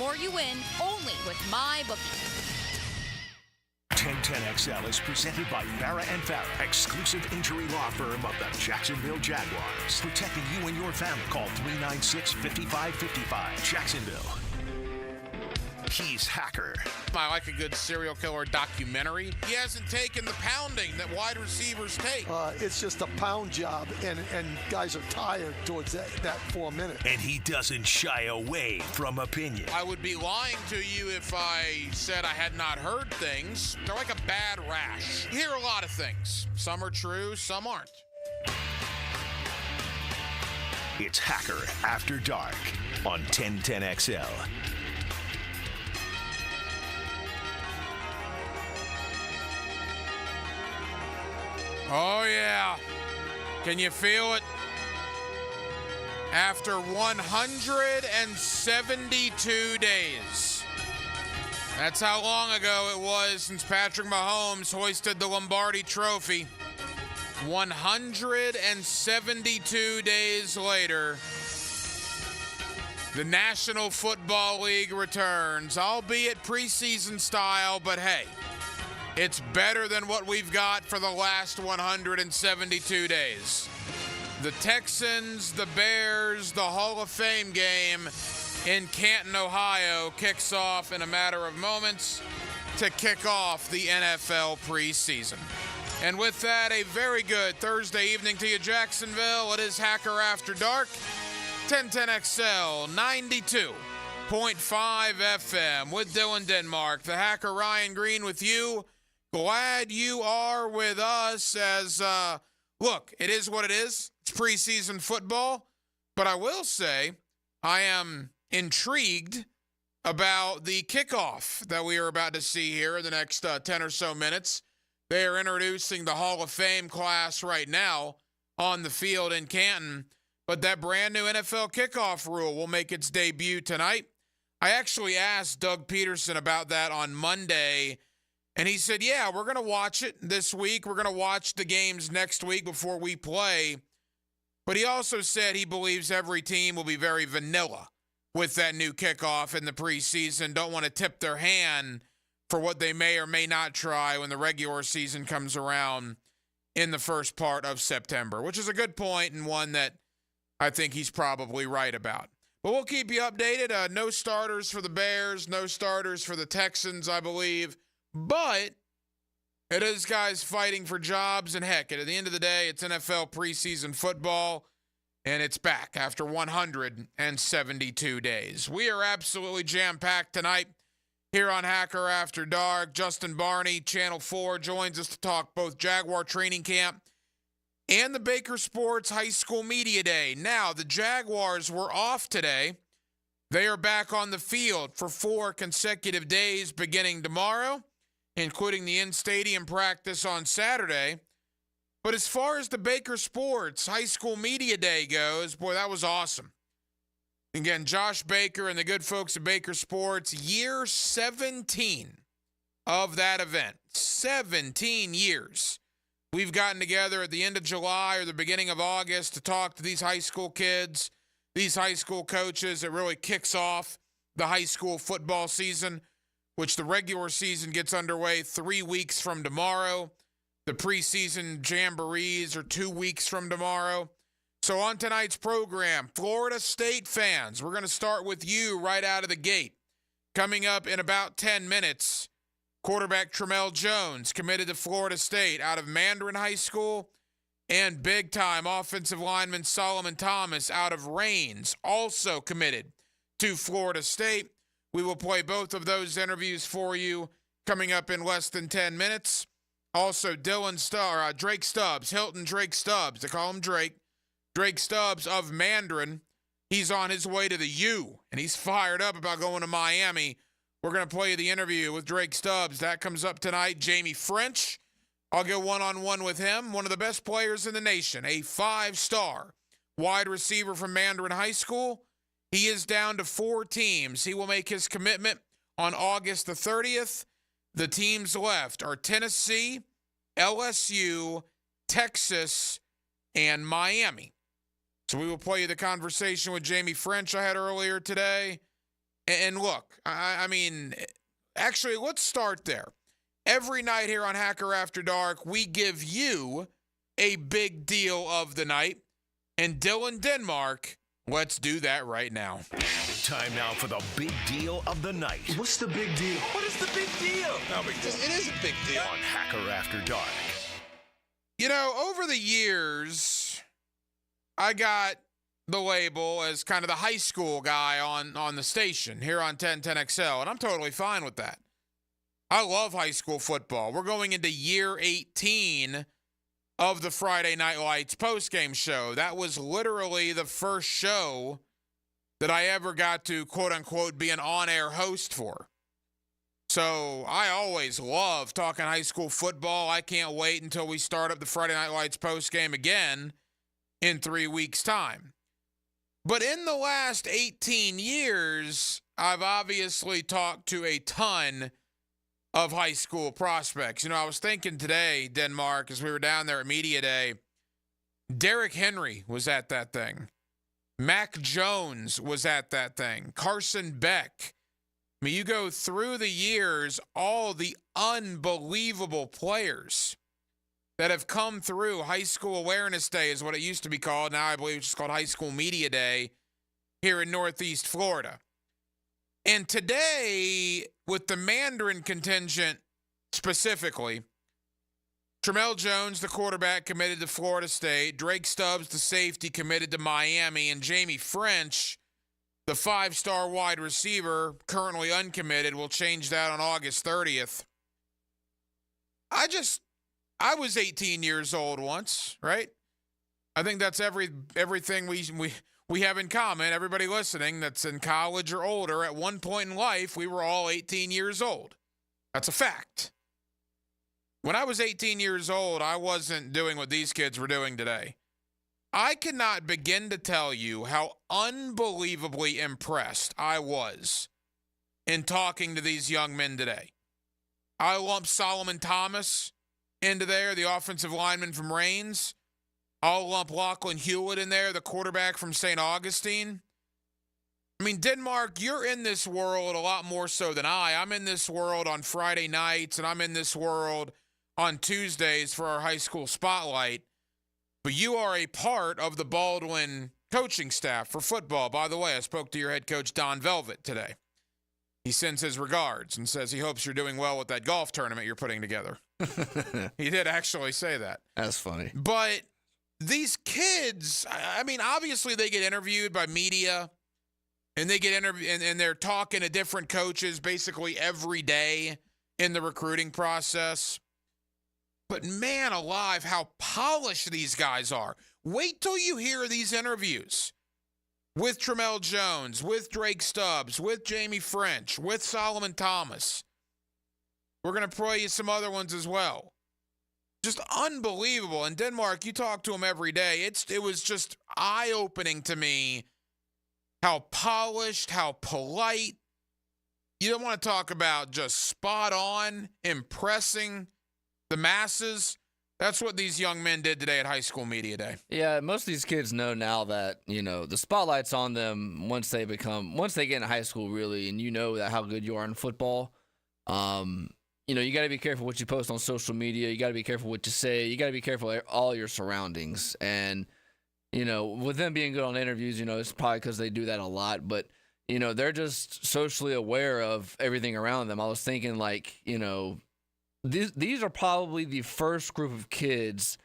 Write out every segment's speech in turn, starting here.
more you win, only with MyBookie. 1010XL is presented by Farah and Farah, exclusive injury law firm of the Jacksonville Jaguars. Protecting you and your family. Call 396-5555. Jacksonville. He's Hacker. I like a good serial killer documentary. He hasn't taken the pounding that wide receivers take. It's just a pound job, and guys are tired towards that 4 minutes. And he doesn't shy away from opinion. I would be lying to you if I said I had not heard things. They're like a bad rash. You hear a lot of things. Some are true, some aren't. It's Hacker After Dark on 1010XL. Oh, yeah. Can you feel it? After 172 days. That's how long ago it was since Patrick Mahomes hoisted the Lombardi Trophy. 172 days later, the National Football League returns, albeit preseason style, but hey, it's better than what we've got for the last 172 days. The Texans, the Bears, the Hall of Fame game in Canton, Ohio kicks off in a matter of moments to kick off the NFL preseason. And with that, a very good Thursday evening to you, Jacksonville. It is Hacker After Dark, 1010XL 92.5 FM with Dylan Denmark. The Hacker Ryan Green with you. Glad you are with us as, look, it is what it is. It's preseason football. But I will say I am intrigued about the kickoff that we are about to see here in the next 10 or so minutes. They are introducing the Hall of Fame class right now on the field in Canton. But that brand new NFL kickoff rule will make its debut tonight. I actually asked Doug Peterson about that on Monday, and he said, yeah, we're going to watch it this week. We're going to watch the games next week before we play. But he also said he believes every team will be very vanilla with that new kickoff in the preseason. Don't want to tip their hand for what they may or may not try when the regular season comes around in the first part of September, which is a good point and one that I think he's probably right about. But we'll keep you updated. No starters for the Bears, no starters for the Texans, I believe. But it is guys fighting for jobs, and heck, at the end of the day, it's NFL preseason football, and it's back after 172 days. We are absolutely jam-packed tonight here on Hacker After Dark. Justin Barney, Channel 4, joins us to talk both Jaguar training camp and the Baker Sports High School Media Day. Now, the Jaguars were off today. They are back on the field for 4 consecutive days beginning tomorrow, including the in-stadium practice on Saturday. But as far as the Baker Sports High School Media Day goes, boy, that was awesome. Again, Josh Baker and the good folks at Baker Sports, year 17 of that event. 17 years. We've gotten together at the end of July or the beginning of August to talk to these high school kids, these high school coaches. It really kicks off the high school football season, which the regular season gets underway 3 weeks from tomorrow. The preseason jamborees are 2 weeks from tomorrow. So on tonight's program, Florida State fans, we're going to start with you right out of the gate. Coming up in about 10 minutes, quarterback Tramel Jones committed to Florida State out of Mandarin High School, and big-time offensive lineman Solomon Thomas out of Raines, also committed to Florida State. We will play both of those interviews for you coming up in less than 10 minutes. Also, Drake Stubbs, Hilton Drake Stubbs, they call him Drake. Drake Stubbs of Mandarin. He's on his way to the U, and he's fired up about going to Miami. We're going to play the interview with Drake Stubbs. That comes up tonight. Jamie French, I'll go one-on-one with him. One of the best players in the nation, a 5-star wide receiver from Mandarin High School. He is down to 4 teams. He will make his commitment on August the 30th. The teams left are Tennessee, LSU, Texas, and Miami. So we will play you the conversation with Jamie French I had earlier today. And look, I mean, actually, let's start there. Every night here on Hacker After Dark, we give you a big deal of the night. And Dylan Denmark, let's do that right now. Time now for the big deal of the night. What's the big deal? What is the big deal? No big deal. It is a big deal. On Hacker After Dark. You know, over the years, I got the label as kind of the high school guy on the station here on 1010XL, and I'm totally fine with that. I love high school football. We're going into year 18 of the Friday Night Lights postgame show. That was literally the first show that I ever got to, quote-unquote, be an on-air host for. So I always love talking high school football. I can't wait until we start up the Friday Night Lights postgame again in 3 weeks' time. But in the last 18 years, I've obviously talked to a ton of high school prospects. You know, I was thinking today, Denmark, as we were down there at Media Day, Derrick Henry was at that thing. Mac Jones was at that thing. Carson Beck. I mean, you go through the years, all the unbelievable players that have come through. High School Awareness Day is what it used to be called. Now I believe it's just called High School Media Day here in Northeast Florida. And today, with the Mandarin contingent specifically, Tramel Jones, the quarterback, committed to Florida State. Drake Stubbs, the safety, committed to Miami. And Jamie French, the 5-star wide receiver, currently uncommitted, will change that on August 30th. I was 18 years old once, right? I think that's everything we have in common. Everybody listening that's in college or older, at one point in life, we were all 18 years old. That's a fact. When I was 18 years old, I wasn't doing what these kids were doing today. I cannot begin to tell you how unbelievably impressed I was in talking to these young men today. I lump Solomon Thomas into there, the offensive lineman from Raines. I'll lump Lachlan Hewitt in there, the quarterback from St. Augustine. I mean, Denmark, you're in this world a lot more so than I. I'm in this world on Friday nights, and I'm in this world on Tuesdays for our high school spotlight. But you are a part of the Baldwin coaching staff for football. By the way, I spoke to your head coach, Don Velvet, today. He sends his regards and says he hopes you're doing well with that golf tournament you're putting together. He did actually say that. That's funny. But these kids, I mean, obviously they get interviewed by media, and they get interviewed, and they're talking to different coaches basically every day in the recruiting process. But man alive, how polished these guys are. Wait till you hear these interviews with Tramel Jones, with Drake Stubbs, with Jamie French, with Solomon Thomas. We're going to play you some other ones as well. Just unbelievable. In Denmark, you talk to them every day. It was just eye-opening to me how polished, how polite. You don't want to talk about just spot on, impressing the masses. That's what these young men did today at High School Media Day. Yeah, most of these kids know now that, you know, the spotlight's on them once they get into high school, really, and you know that how good you are in football. You know, you got to be careful what you post on social media. You got to be careful what you say. You got to be careful of all your surroundings. And, you know, with them being good on interviews, you know, it's probably because they do that a lot. But, you know, they're just socially aware of everything around them. I was thinking, like, you know, these are probably the first group of kids,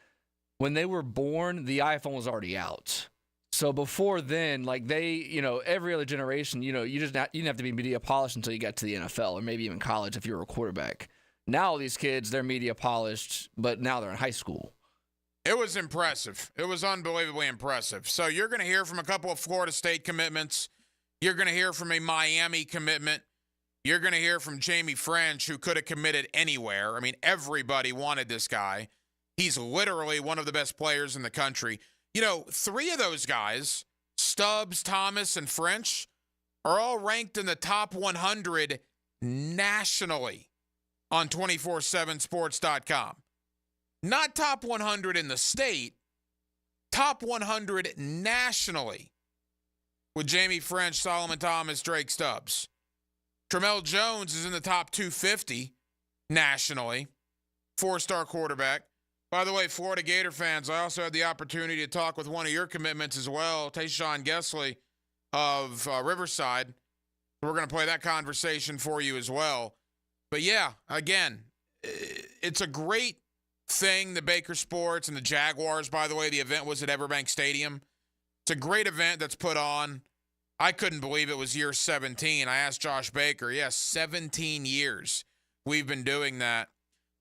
when they were born, the iPhone was already out. So before then, like they, you know, every other generation, you know, you didn't have to be media polished until you got to the NFL or maybe even college if you were a quarterback. Now these kids, they're media polished, but now they're in high school. It was impressive. It was unbelievably impressive. So you're going to hear from a couple of Florida State commitments. You're going to hear from a Miami commitment. You're going to hear from Jamie French, who could have committed anywhere. I mean, everybody wanted this guy. He's literally one of the best players in the country. You know, 3 of those guys, Stubbs, Thomas, and French, are all ranked in the top 100 nationally on 247sports.com. Not top 100 in the state, top 100 nationally, with Jamie French, Solomon Thomas, Drake Stubbs. Tramel Jones is in the top 250 nationally. 4-star quarterback. By the way, Florida Gator fans, I also had the opportunity to talk with one of your commitments as well, Tayshawn Gessley of Riverside. We're going to play that conversation for you as well. But yeah, again, it's a great thing, the Baker Sports and the Jaguars, by the way. The event was at Everbank Stadium. It's a great event that's put on. I couldn't believe it was year 17. I asked Josh Baker, yes, 17 years we've been doing that.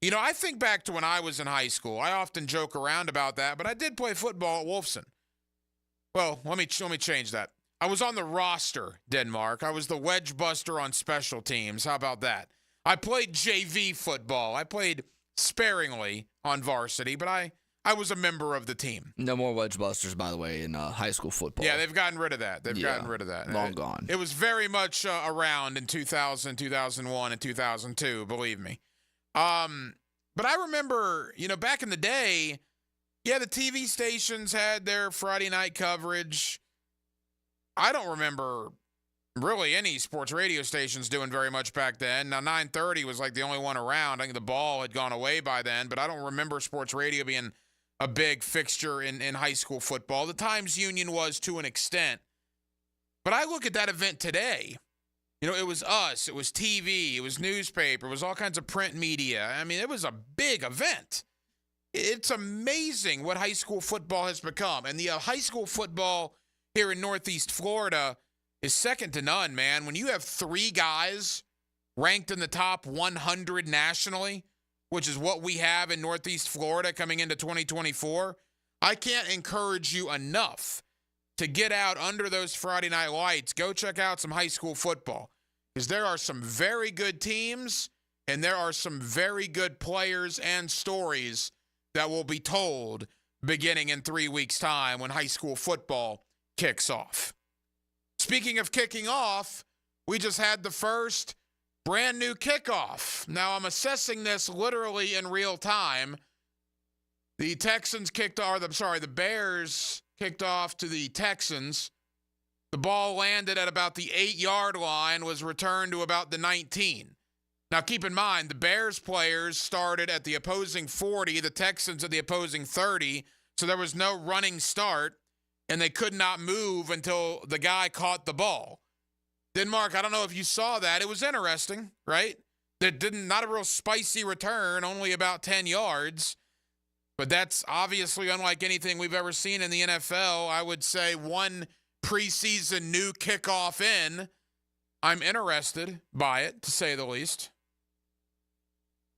You know, I think back to when I was in high school. I often joke around about that, but I did play football at Wolfson. Well, let me change that. I was on the roster, Denmark. I was the wedge buster on special teams. How about that? I played JV football. I played sparingly on varsity, but I was a member of the team. No more wedge busters, by the way, in high school football. Yeah, they've gotten rid of that. Gotten rid of that. Long gone. It was very much around in 2000, 2001, and 2002, believe me. But I remember, you know, back in the day, yeah, the TV stations had their Friday night coverage. I don't remember really any sports radio stations doing very much back then. Now, 930 was like the only one around. I think the ball had gone away by then, but I don't remember sports radio being a big fixture in high school football. The Times Union was to an extent. But I look at that event today. You know, it was us, it was TV, it was newspaper, it was all kinds of print media. I mean, it was a big event. It's amazing what high school football has become. And the high school football here in Northeast Florida is second to none, man. When you have 3 guys ranked in the top 100 nationally, which is what we have in Northeast Florida coming into 2024, I can't encourage you enough to get out under those Friday night lights. Go check out some high school football, because there are some very good teams and there are some very good players and stories that will be told beginning in 3 weeks' time when high school football kicks off. Speaking of kicking off, we just had the first brand new kickoff. Now, I'm assessing this literally in real time. The Bears kicked off to the Texans. The ball landed at about the 8-yard line, was returned to about the 19. Now, keep in mind, the Bears players started at the opposing 40, the Texans at the opposing 30, so there was no running start, and they could not move until the guy caught the ball. Denmark, I don't know if you saw that. It was interesting, right? Not a real spicy return, only about 10 yards. But that's obviously unlike anything we've ever seen in the NFL. I would say one preseason new kickoff in. I'm interested by it, to say the least.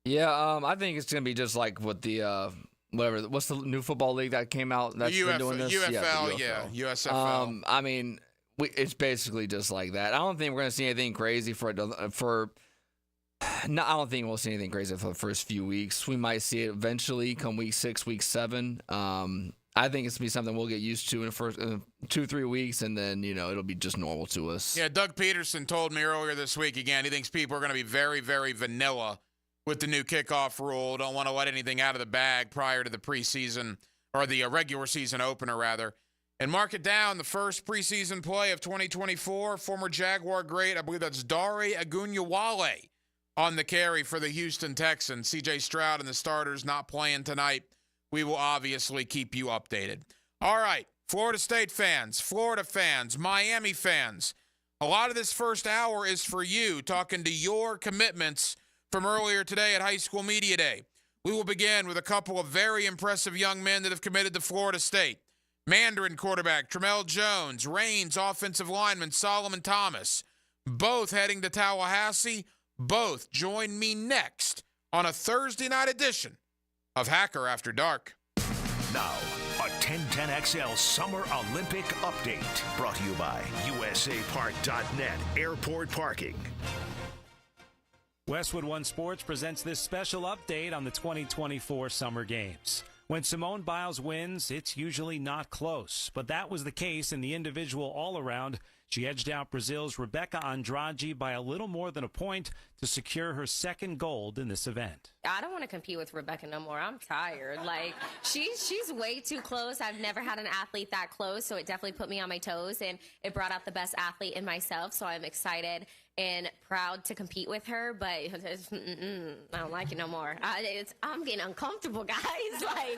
Yeah, I think it's going to be just like what the what's the new football league that came out that's been doing this? UFL, yeah, USFL. I mean, it's basically just like that. I don't think we're going to see anything crazy No, I don't think we'll see anything crazy for the first few weeks. We might see it eventually come week 6, week 7. I think it's going to be something we'll get used to in the first 2-3 weeks, and then, you know, it'll be just normal to us. Yeah, Doug Peterson told me earlier this week, again, he thinks people are going to be very, very vanilla with the new kickoff rule. Don't want to let anything out of the bag prior to the preseason, or the regular season opener, rather. And mark it down, the first preseason play of 2024, former Jaguar great, I believe that's Dare Agunyawale, on the carry for the Houston Texans. C.J. Stroud and the starters not playing tonight. We will obviously keep you updated. All right, Florida State fans, Florida fans, Miami fans, a lot of this first hour is for you, talking to your commitments from earlier today at High School Media Day. We will begin with a couple of very impressive young men that have committed to Florida State. Mandarin quarterback Tramel Jones, Reigns offensive lineman Solomon Thomas, both heading to Tallahassee. Both join me next on a Thursday night edition of Hacker After Dark. Now, a 1010XL Summer Olympic Update brought to you by USAPark.net Airport Parking. Westwood One Sports presents this special update on the 2024 Summer Games. When Simone Biles wins, it's usually not close, but that was the case in the individual all-around. She edged out Brazil's Rebecca Andrade by a little more than a point to secure her second gold in this event. I don't want to compete with Rebecca no more. I'm tired. Like, she's way too close. I've never had an athlete that close, so it definitely put me on my toes, and it brought out the best athlete in myself, so I'm excited and proud to compete with her, but I don't like it no more. I'm getting uncomfortable, guys. Like,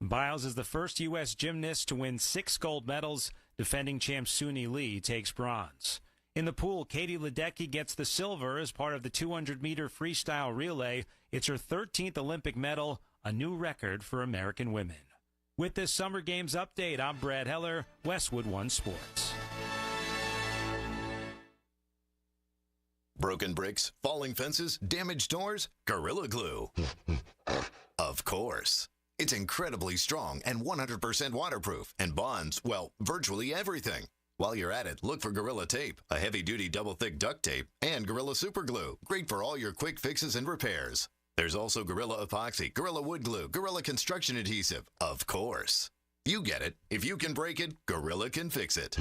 Biles is the first U.S. gymnast to win 6 gold medals. Defending champ Suni Lee takes bronze. In the pool, Katie Ledecky gets the silver as part of the 200-meter freestyle relay. It's her 13th Olympic medal, a new record for American women. With this Summer Games update, I'm Brad Heller, Westwood One Sports. Broken bricks, falling fences, damaged doors, Gorilla Glue. Of course. It's incredibly strong and 100% waterproof and bonds, well, virtually everything. While you're at it, look for Gorilla Tape, a heavy-duty double-thick duct tape, and Gorilla Super Glue, great for all your quick fixes and repairs. There's also Gorilla Epoxy, Gorilla Wood Glue, Gorilla Construction Adhesive, of course. You get it. If you can break it, Gorilla can fix it.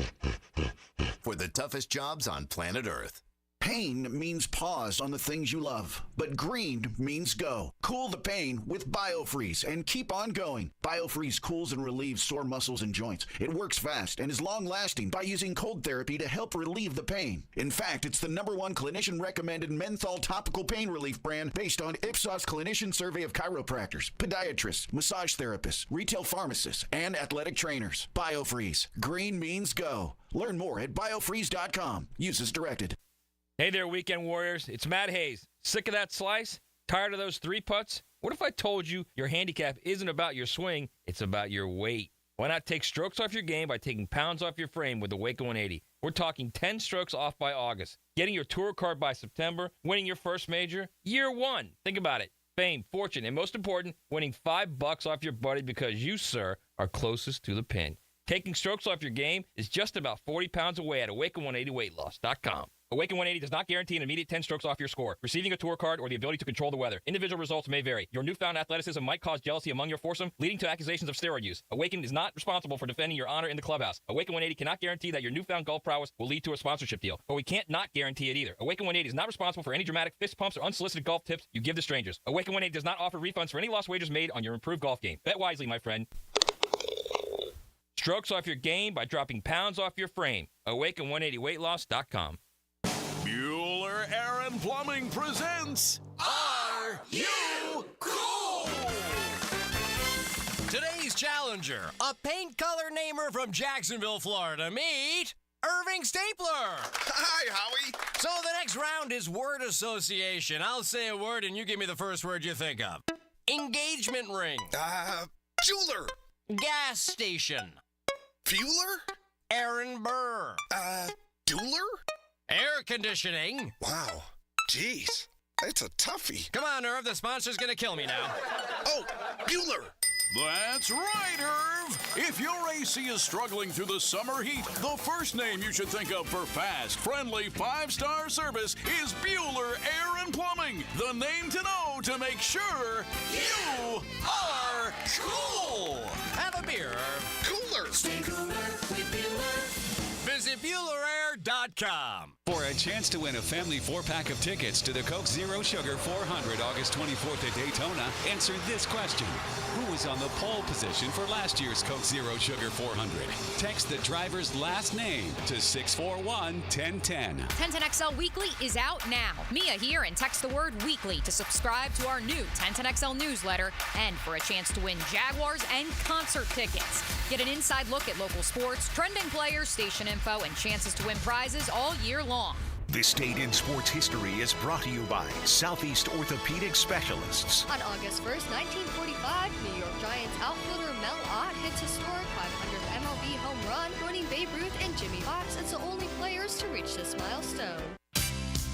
For the toughest jobs on planet Earth. Pain means pause on the things you love, but green means go. Cool the pain with BioFreeze and keep on going. BioFreeze cools and relieves sore muscles and joints. It works fast and is long-lasting by using cold therapy to help relieve the pain. In fact, it's the #1 clinician-recommended menthol topical pain relief brand based on Ipsos clinician survey of chiropractors, podiatrists, massage therapists, retail pharmacists, and athletic trainers. BioFreeze. Green means go. Learn more at biofreeze.com. Use as directed. Hey there, Weekend Warriors. It's Matt Hayes. Sick of that slice? Tired of those 3 putts? What if I told you your handicap isn't about your swing, it's about your weight? Why not take strokes off your game by taking pounds off your frame with the Waco 180? We're talking 10 strokes off by August, getting your tour card by September, winning your first major, year 1. Think about it. Fame, fortune, and most important, winning $5 off your buddy because you, sir, are closest to the pin. Taking strokes off your game is just about 40 pounds away at Awaken180weightloss.com. Awaken 180 does not guarantee an immediate 10 strokes off your score, receiving a tour card, or the ability to control the weather. Individual results may vary. Your newfound athleticism might cause jealousy among your foursome, leading to accusations of steroid use. Awaken is not responsible for defending your honor in the clubhouse. Awaken 180 cannot guarantee that your newfound golf prowess will lead to a sponsorship deal, but we can't not guarantee it either. Awaken 180 is not responsible for any dramatic fist pumps or unsolicited golf tips you give to strangers. Awaken 180 does not offer refunds for any lost wagers made on your improved golf game. Bet wisely, my friend. Strokes off your game by dropping pounds off your frame. Awaken180weightloss.com. Bueller Aaron Plumbing presents Are You Cool? Today's challenger, a paint color namer from Jacksonville, Florida. Meet Irving Stapler. Hi, Howie. So the next round is word association. I'll say a word and you give me the first word you think of. Engagement ring. Jeweler. Gas station. Fueler? Aaron Burr. Dueler? Air conditioning. Wow. Jeez. That's a toughie. Come on, Irv. The sponsor's going to kill me now. Oh, Bueller. That's right, Irv. If your AC is struggling through the summer heat, the first name you should think of for fast, friendly, 5-star service is Bueller Air and Plumbing. The name to know to make sure you are cool. Have a beer, Irv. Cooler. Stay cooler with Bueller. Visit BuellerAir.com. For a chance to win a family 4-pack of tickets to the Coke Zero Sugar 400 August 24th at Daytona, answer this question. Who was on the pole position for last year's Coke Zero Sugar 400? Text the driver's last name to 641-1010. 1010XL Weekly is out now. Mia here, and text the word weekly to subscribe to our new 1010XL newsletter and for a chance to win Jaguars and concert tickets. Get an inside look at local sports, trending players, station info, and chances to win prizes all year long. This date in sports history is brought to you by Southeast Orthopedic Specialists. On August 1st, 1945, New York Giants outfielder Mel Ott hits historic 500th MLB home run, joining Babe Ruth and Jimmy Fox as the only players to reach this milestone.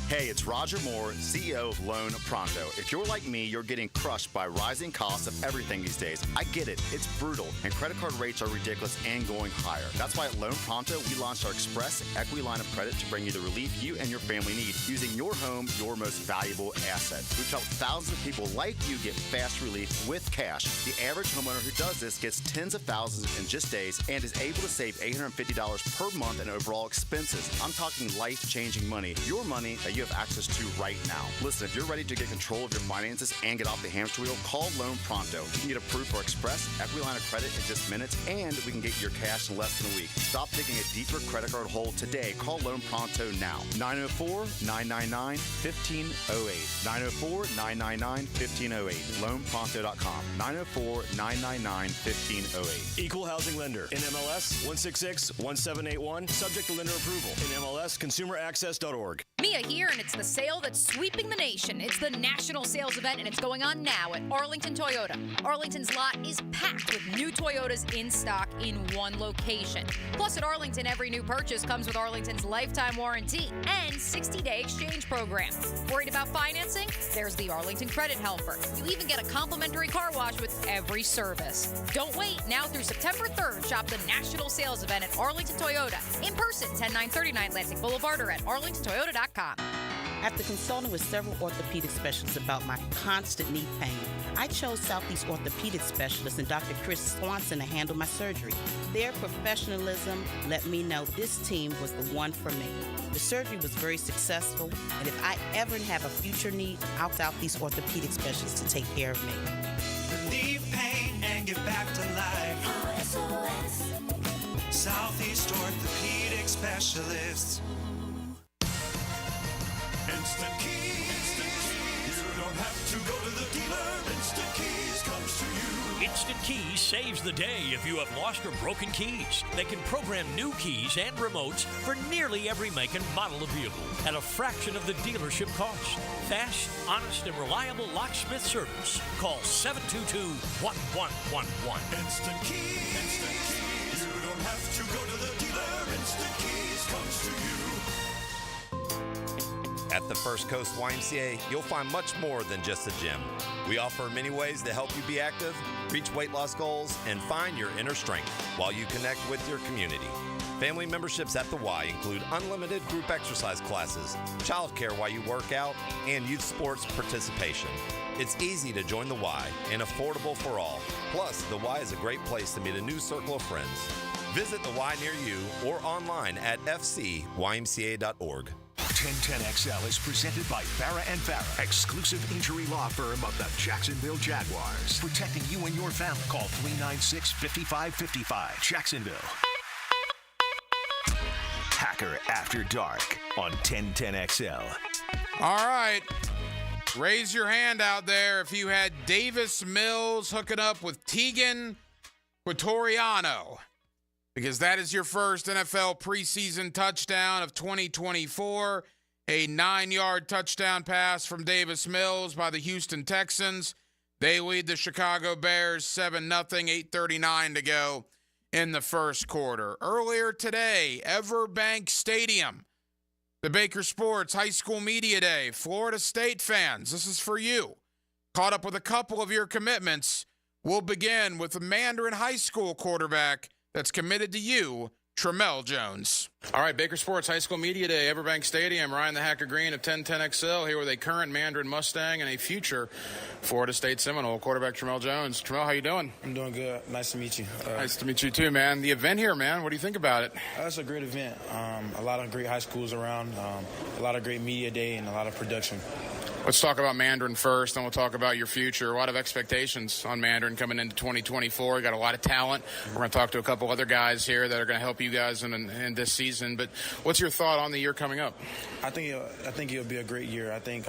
Hey, it's Roger Moore, CEO of Loan Pronto. If you're like me, you're getting crushed by rising costs of everything these days. I get it. It's brutal, and credit card rates are ridiculous and going higher. That's why at Loan Pronto, we launched our Express Equity Line of Credit to bring you the relief you and your family need, using your home, your most valuable asset. We've helped thousands of people like you get fast relief with cash. The average homeowner who does this gets tens of thousands in just days and is able to save $850 per month in overall expenses. I'm talking life-changing money. Your money that you have access to right now. Listen, if you're ready to get control of your finances and get off the hamster wheel, call Loan Pronto. You can get approved for Express Equity Line of Credit in just minutes, and we can get your cash in less than a week. Stop digging a deeper credit card hole today. Call Loan Pronto now. 904-999-1508. 904-999-1508. LoanPronto.com. 904-999-1508. Equal housing lender. NMLS 166-1781. Subject to lender approval. NMLS ConsumerAccess.org. Mia here, and it's the sale that's sweeping the nation. It's the national sales event, and it's going on now at Arlington Toyota. Arlington's lot is packed with new Toyotas in stock in one location. Plus, at Arlington, every new purchase comes with Arlington's lifetime warranty and 60-day exchange program. Worried about financing? There's the Arlington Credit Helper. You even get a complimentary car wash with every service. Don't wait. Now through September 3rd, shop the national sales event at Arlington Toyota. In person, 10939 Lansing Boulevard or at arlingtontoyota.com. After consulting with several orthopedic specialists about my constant knee pain, I chose Southeast Orthopedic Specialist and Dr. Chris Swanson to handle my surgery. Their professionalism let me know this team was the one for me. The surgery was very successful, and if I ever have a future need, I'll Southeast Orthopedic Specialist to take care of me. Relieve pain and get back to life. SOS. Southeast Orthopedic Specialists. Instant Keys. You don't have to go to the dealer. Instant Keys comes to you. Instant Keys saves the day if you have lost or broken keys. They can program new keys and remotes for nearly every make and model of vehicle at a fraction of the dealership cost. Fast, honest, and reliable locksmith service. Call 722-1111. Instant Keys. Instant Keys. You don't have to go to the dealer. Instant Keys comes to you. At the First Coast YMCA, you'll find much more than just a gym. We offer many ways to help you be active, reach weight loss goals, and find your inner strength while you connect with your community. Family memberships at the Y include unlimited group exercise classes, childcare while you work out, and youth sports participation. It's easy to join the Y and affordable for all. Plus, the Y is a great place to meet a new circle of friends. Visit the Y near you or online at fcymca.org. 1010XL is presented by Farah & Farah, exclusive injury law firm of the Jacksonville Jaguars. Protecting you and your family. Call 396-5555. Jacksonville. Hacker After Dark on 1010XL. All right. Raise your hand out there if you had Davis Mills hooking up with Tegan Quatoriano, because that is your first NFL preseason touchdown of 2024, a 9-yard touchdown pass from Davis Mills by the Houston Texans. They lead the Chicago Bears 7-0, 8:39 to go in the first quarter. Earlier today, Everbank Stadium, the Baker Sports High School Media Day. Florida State fans, this is for you. Caught up with a couple of your commitments. We'll begin with the Mandarin High School quarterback that's committed to you, Tramel Jones. All right, Baker Sports High School Media Day, Everbank Stadium. Ryan the Hacker Green of 1010XL here with a current Mandarin Mustang and a future Florida State Seminole, quarterback Tramel Jones. Tramel, how you doing? I'm doing good. Nice to meet you. Nice to meet you too, man. The event here, man, what do you think about it? That's a great event. A lot of great high schools around, a lot of great media day, and a lot of production. Let's talk about Mandarin first, then we'll talk about your future. A lot of expectations on Mandarin coming into 2024. You got a lot of talent. We're going to talk to a couple other guys here that are going to help you guys in this season. But what's your thought on the year coming up? I think it'll be a great year. I think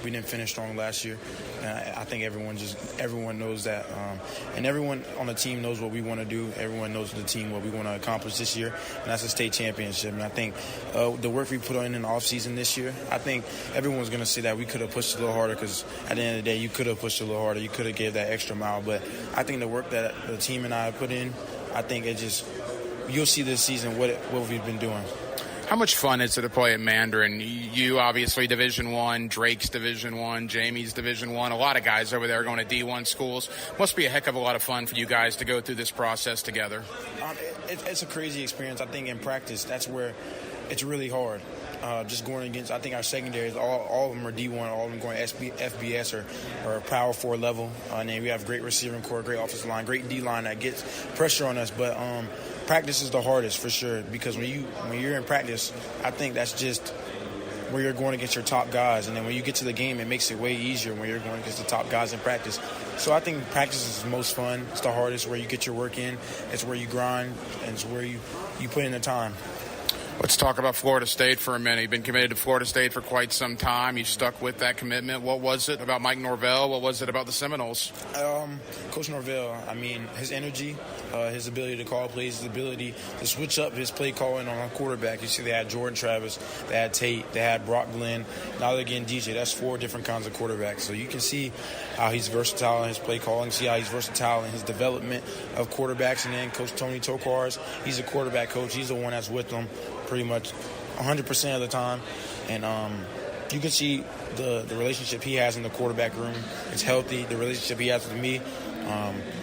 we didn't finish strong last year, and I think everyone knows that, and everyone on the team knows what we want to do. Everyone knows the team what we want to accomplish this year, and that's a state championship. And I think the work we put in the offseason this year, I think everyone's going to say that we could have pushed a little harder, because at the end of the day, you could have pushed a little harder. You could have gave that extra mile. But I think the work that the team and I put in, I think you'll see this season what we've been doing. How much fun is it to play at Mandarin? You obviously Division I, Drake's Division I, Jamie's Division I. A lot of guys over there are going to D1 schools. Must be a heck of a lot of fun for you guys to go through this process together. It's a crazy experience. I think in practice, that's where it's really hard. Just going against, I think our secondaries, all of them are D1, all of them going FBS or Power 4 level. And then we have great receiving core, great offensive line, great D-line that gets pressure on us. But practice is the hardest for sure, because when you're in practice, I think that's just where you're going against your top guys. And then when you get to the game, it makes it way easier when you're going against the top guys in practice. So I think practice is the most fun. It's the hardest, where you get your work in. It's where you grind, and it's where you put in the time. Let's talk about Florida State for a minute. You've been committed to Florida State for quite some time. You stuck with that commitment. What was it about Mike Norvell? What was it about the Seminoles? Coach Norvell, I mean, his energy, his ability to call plays, his ability to switch up his play calling on a quarterback. You see they had Jordan Travis, they had Tate, they had Brock Glenn. Now they're getting DJ. That's 4 different kinds of quarterbacks. So you can see how he's versatile in his play calling, see how he's versatile in his development of quarterbacks. And then Coach Tony Tokars, he's a quarterback coach. He's the one that's with them pretty much 100% of the time. And you can see the relationship he has in the quarterback room. It's healthy. The relationship he has with me,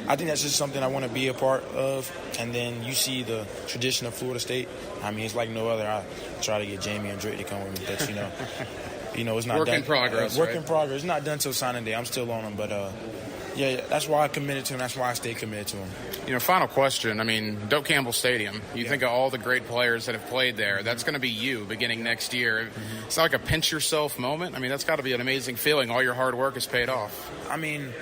I think that's just something I want to be a part of. And then you see the tradition of Florida State. I mean, it's like no other. I try to get Jamie and Drake to come with me, but it's not work done. In progress. Work in progress. It's not done till signing day. I'm still on him, but yeah, that's why I committed to him. That's why I stay committed to him. Final question. I mean, Doak Campbell Stadium. You think of all the great players that have played there. That's going to be you beginning next year. Mm-hmm. It's not like a pinch yourself moment. I mean, that's got to be an amazing feeling. All your hard work has paid off. I mean,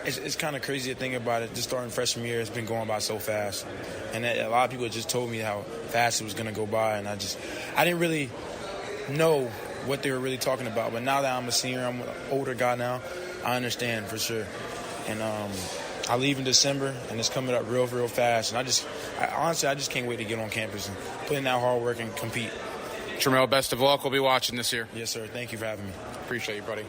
it's kind of crazy to think about it. Just starting freshman year, it's been going by so fast. And a lot of people just told me how fast it was going to go by. And I didn't really know what they were really talking about. But now that I'm a senior, I'm an older guy now, I understand for sure. And I leave in December, and it's coming up real, real fast. And honestly, I just can't wait to get on campus and put in that hard work and compete. Tramel, best of luck. We'll be watching this year. Yes, sir. Thank you for having me. Appreciate you, buddy.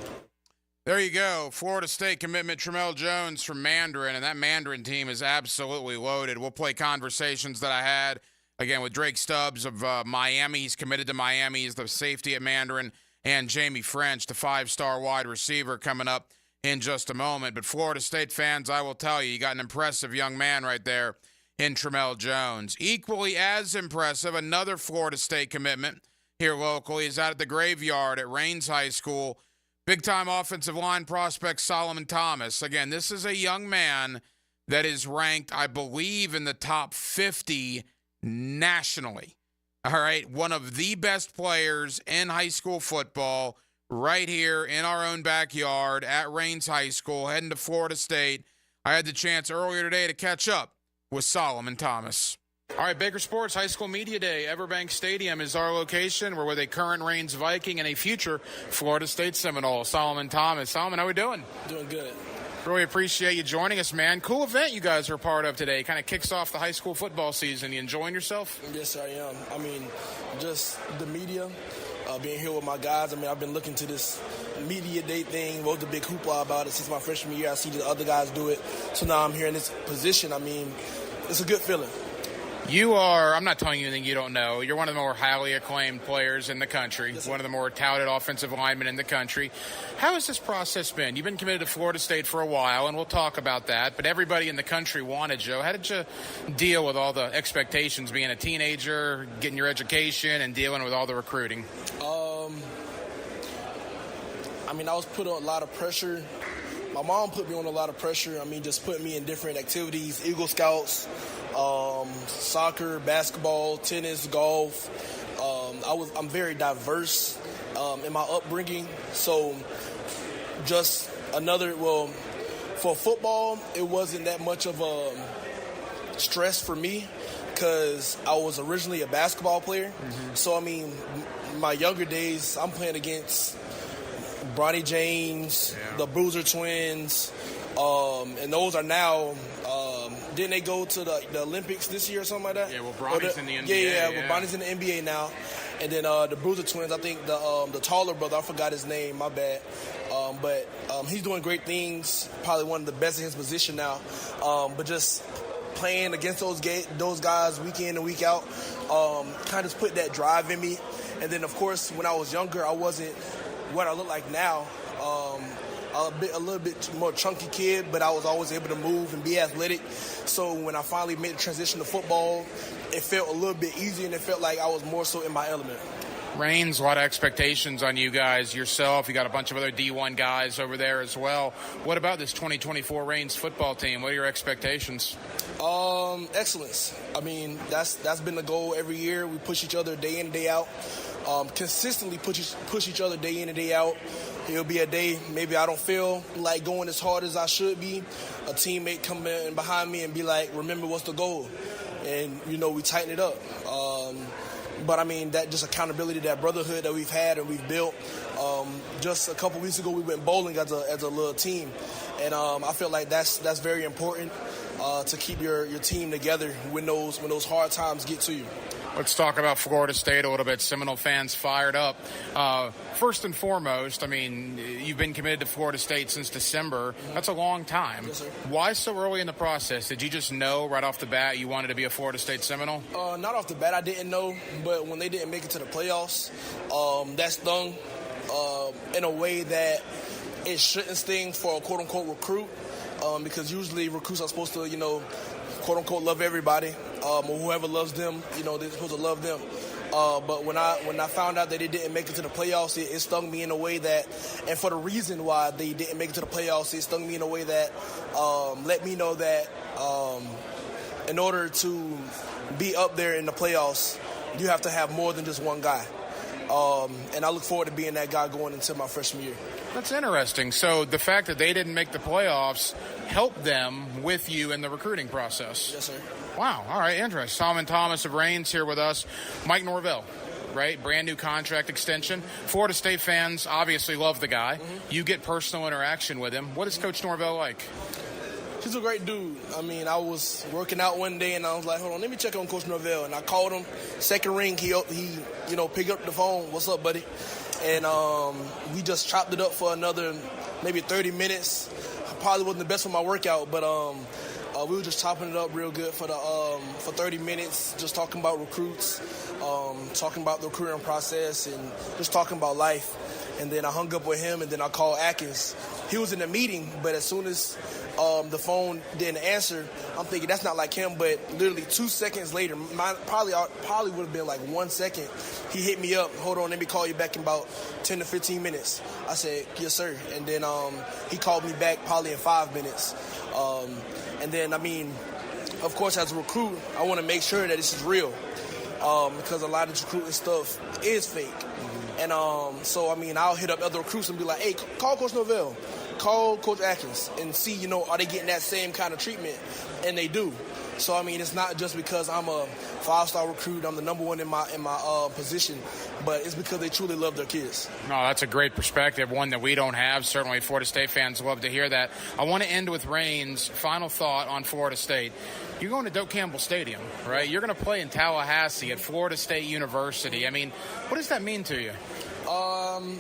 There you go. Florida State commitment, Tramel Jones from Mandarin, and that Mandarin team is absolutely loaded. We'll play conversations that I had, again, with Drake Stubbs of Miami. He's committed to Miami. He's the safety at Mandarin, and Jamie French, the 5-star wide receiver, coming up in just a moment. But Florida State fans, I will tell you, you got an impressive young man right there in Tramel Jones. Equally as impressive, another Florida State commitment here locally is out at the Graveyard at Rains High School. Big-time offensive line prospect Solomon Thomas. Again, this is a young man that is ranked, I believe, in the top 50 nationally. All right, one of the best players in high school football, right here in our own backyard at Rains High School, heading to Florida State. I had the chance earlier today to catch up with Solomon Thomas. All right, Baker Sports High School Media Day. Everbank Stadium is our location. We're with a current Rains Viking and a future Florida State Seminole, Solomon Thomas. Solomon, how we doing? Doing good. Really appreciate you joining us, man. Cool event you guys are a part of today. Kind of kicks off the high school football season. You enjoying yourself? Yes, I am. I mean, just the media. Being here with my guys, I mean, I've been looking to this media day thing, wrote the big hoopla about it since my freshman year. I see the other guys do it. So now I'm here in this position. I mean, it's a good feeling. You are, I'm not telling you anything you don't know, you're one of the more highly acclaimed players in the country, one of the more touted offensive linemen in the country. How has this process been? You've been committed to Florida State for a while, and we'll talk about that, but everybody in the country wanted you. How did you deal with all the expectations, being a teenager, getting your education, and dealing with all the recruiting? I mean, I was put on a lot of pressure. My mom put me on a lot of pressure. I mean, just put me in different activities, Eagle Scouts, soccer, basketball, tennis, golf. I'm very diverse in my upbringing. So just for football, it wasn't that much of a stress for me because I was originally a basketball player. Mm-hmm. So, I mean, my younger days, I'm playing against Bronny James, the Bruiser Twins, and those are now didn't they go to the Olympics this year or something like that? Yeah, well, Bronny's in the NBA. Yeah, well, Bronny's in the NBA now. And then the Bruiser Twins, I think the taller brother, I forgot his name, my bad. But he's doing great things, probably one of the best in his position now. But just playing against those guys week in and week out, kind of just put that drive in me. And then, of course, when I was younger, I wasn't what I look like now. A little bit more chunky kid, but I was always able to move and be athletic. So when I finally made the transition to football, it felt a little bit easier, and it felt like I was more so in my element. Reigns, a lot of expectations on you guys, yourself. You got a bunch of other D1 guys over there as well. What about this 2024 Reigns football team? What are your expectations? Excellence. I mean, that's been the goal every year. We push each other day in and day out. Consistently push each other day in and day out. It'll be a day maybe I don't feel like going as hard as I should be. A teammate come in behind me and be like, remember what's the goal? And, we tighten it up. But, I mean, that just accountability, that brotherhood that we've had and we've built. Just a couple weeks ago, we went bowling as a little team. And I feel like that's very important to keep your team together when those hard times get to you. Let's talk about Florida State a little bit. Seminole fans fired up. First and foremost, I mean, you've been committed to Florida State since December. That's a long time. Yes, sir. Why so early in the process? Did you just know right off the bat you wanted to be a Florida State Seminole? Not off the bat, I didn't know. But when they didn't make it to the playoffs, that stung in a way that it shouldn't sting for a quote-unquote recruit. Because usually recruits are supposed to, quote-unquote love everybody. Or whoever loves them, they're supposed to love them. But when I found out that they didn't make it to the playoffs, it stung me in a way that, and for the reason why they didn't make it to the playoffs, it stung me in a way that let me know that in order to be up there in the playoffs, you have to have more than just one guy. And I look forward to being that guy going into my freshman year. That's interesting. So the fact that they didn't make the playoffs helped them with you in the recruiting process. Yes, sir. Wow. All right. Interesting. Solomon Thomas of Reigns here with us. Mike Norvell, right? Brand new contract extension. Florida State fans obviously love the guy. Mm-hmm. You get personal interaction with him. What is Coach Norvell like? He's a great dude. I mean, I was working out one day and I was like, hold on, let me check on Coach Norvell. And I called him. Second ring, he picked up the phone. What's up, buddy? And we just chopped it up for another maybe 30 minutes. Probably wasn't the best for my workout, but we were just chopping it up real good for 30 minutes, just talking about recruits, talking about the recruiting process, and just talking about life. And then I hung up with him, and then I called Atkins. He was in a meeting, but as soon as the phone didn't answer, I'm thinking that's not like him. But literally 2 seconds later, probably would have been like 1 second, he hit me up. Hold on, let me call you back in about 10 to 15 minutes. I said, yes, sir. And then he called me back probably in 5 minutes. And then, I mean, of course, as a recruit, I want to make sure that this is real because a lot of this recruiting stuff is fake. And so, I mean, I'll hit up other recruits and be like, hey, call Coach Norvell, call Coach Atkins and see, are they getting that same kind of treatment? And they do. So, I mean, it's not just because I'm a five-star recruit, I'm the number one in my position, but it's because they truly love their kids. No, that's a great perspective, one that we don't have. Certainly Florida State fans love to hear that. I want to end with Reigns' final thought on Florida State. You're going to Doak Campbell Stadium, right? You're going to play in Tallahassee at Florida State University. I mean, what does that mean to you?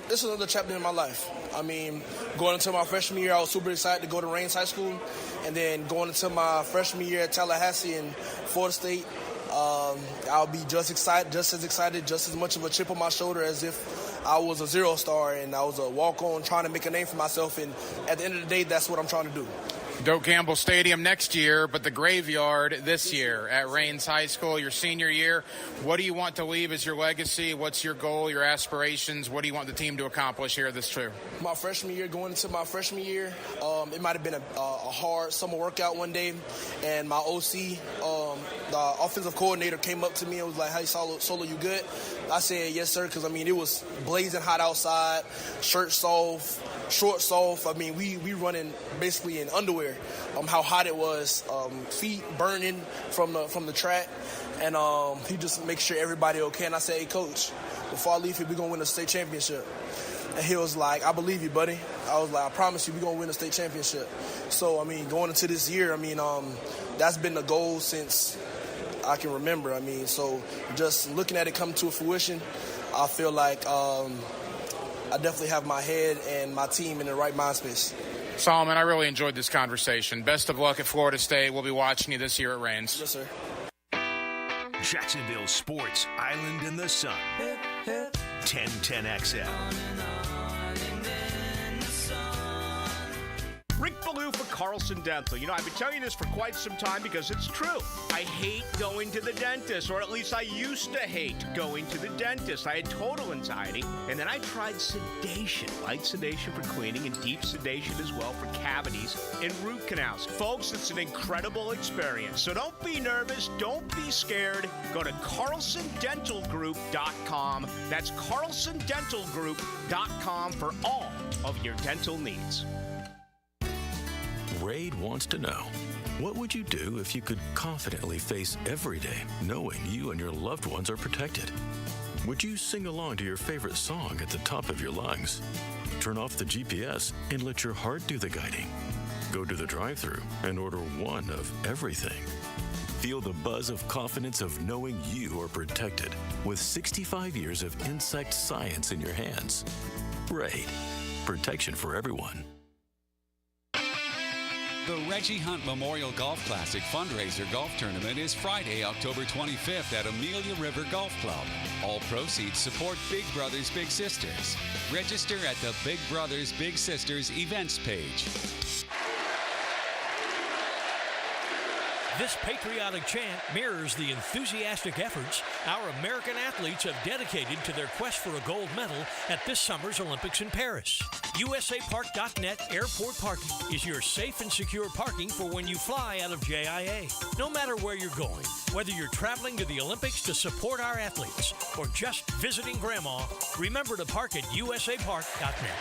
This is another chapter in my life. I mean, going into my freshman year, I was super excited to go to Reigns High School. And then going into my freshman year at Tallahassee and Florida State, I'll be just as excited, just as much of a chip on my shoulder as if I was a zero-star and I was a walk-on trying to make a name for myself. And at the end of the day, that's what I'm trying to do. Doak Campbell Stadium next year, but the Graveyard this year at Reigns High School, your senior year. What do you want to leave as your legacy? What's your goal, your aspirations? What do you want the team to accomplish here this trip? My freshman year, going into my freshman year, it might have been a hard summer workout one day, and my OC, the offensive coordinator, came up to me and was like, hey, Solo, you good? I said, yes, sir, because, I mean, it was blazing hot outside, shirt soft, short soft. I mean, we running basically in underwear. How hot it was, feet burning from the track, and he just makes sure everybody okay. And I said, hey, Coach, before I leave here, we're going to win a state championship. And he was like, I believe you, buddy. I was like, I promise you, we're going to win a state championship. So, I mean, going into this year, I mean, that's been the goal since I can remember. I mean, so just looking at it come to fruition, I feel like I definitely have my head and my team in the right mind space. Solomon, I really enjoyed this conversation. Best of luck at Florida State. We'll be watching you this year at Reigns. Yes, sir. Jacksonville Sports, Island in the Sun. 1010XL. Rick Ballou for Carlson Dental. You know, I've been telling you this for quite some time because it's true. I hate going to the dentist, or at least I used to hate going to the dentist. I had total anxiety, and then I tried sedation, light sedation for cleaning and deep sedation as well for cavities and root canals. Folks, it's an incredible experience. So don't be nervous. Don't be scared. Go to CarlsonDentalGroup.com. That's CarlsonDentalGroup.com for all of your dental needs. Raid wants to know, what would you do if you could confidently face every day knowing you and your loved ones are protected? Would you sing along to your favorite song at the top of your lungs? Turn off the GPS and let your heart do the guiding. Go to the drive-thru and order one of everything. Feel the buzz of confidence of knowing you are protected with 65 years of insect science in your hands. Raid. Protection for everyone. The Reggie Hunt Memorial Golf Classic fundraiser golf tournament is Friday, October 25th at Amelia River Golf Club. All proceeds support Big Brothers Big Sisters. Register at the Big Brothers Big Sisters events page. This patriotic chant mirrors the enthusiastic efforts our American athletes have dedicated to their quest for a gold medal at this summer's Olympics in Paris. USAPark.net Airport Parking is your safe and secure parking for when you fly out of JIA. No matter where you're going, whether you're traveling to the Olympics to support our athletes or just visiting Grandma, remember to park at USAPark.net.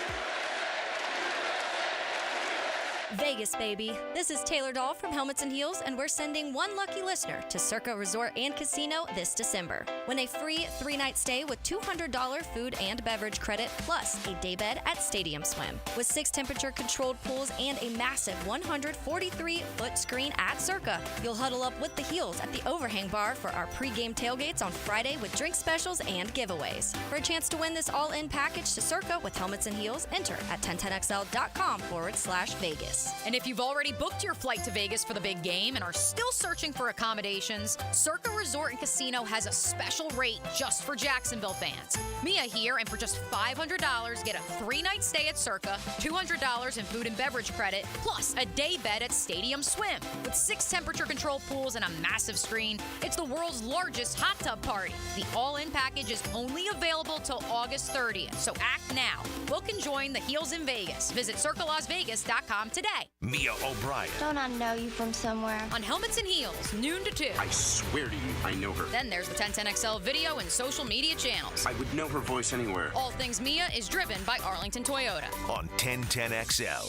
Vegas, baby. This is Taylor Dahl from Helmets and Heels, and we're sending one lucky listener to Circa Resort and Casino this December. Win a free 3-night stay with $200 food and beverage credit, plus a daybed at Stadium Swim. With 6 temperature-controlled pools and a massive 143-foot screen at Circa, you'll huddle up with the Heels at the Overhang Bar for our pregame tailgates on Friday with drink specials and giveaways. For a chance to win this all-in package to Circa with Helmets and Heels, enter at 1010xl.com/Vegas. And if you've already booked your flight to Vegas for the big game and are still searching for accommodations, Circa Resort and Casino has a special rate just for Jacksonville fans. Mia here, and for just $500, get a 3-night stay at Circa, $200 in food and beverage credit, plus a day bed at Stadium Swim. With 6 temperature-controlled pools and a massive screen, it's the world's largest hot tub party. The all-in package is only available till August 30th, so act now. Book and join the Heels in Vegas. Visit CircaLasVegas.com today. Mia O'Brien. Don't I know you from somewhere? On Helmets and Heels, noon to 2. I swear to you, I know her. Then there's the 1010XL video and social media channels. I would know her voice anywhere. All Things Mia is driven by Arlington Toyota. On 1010XL.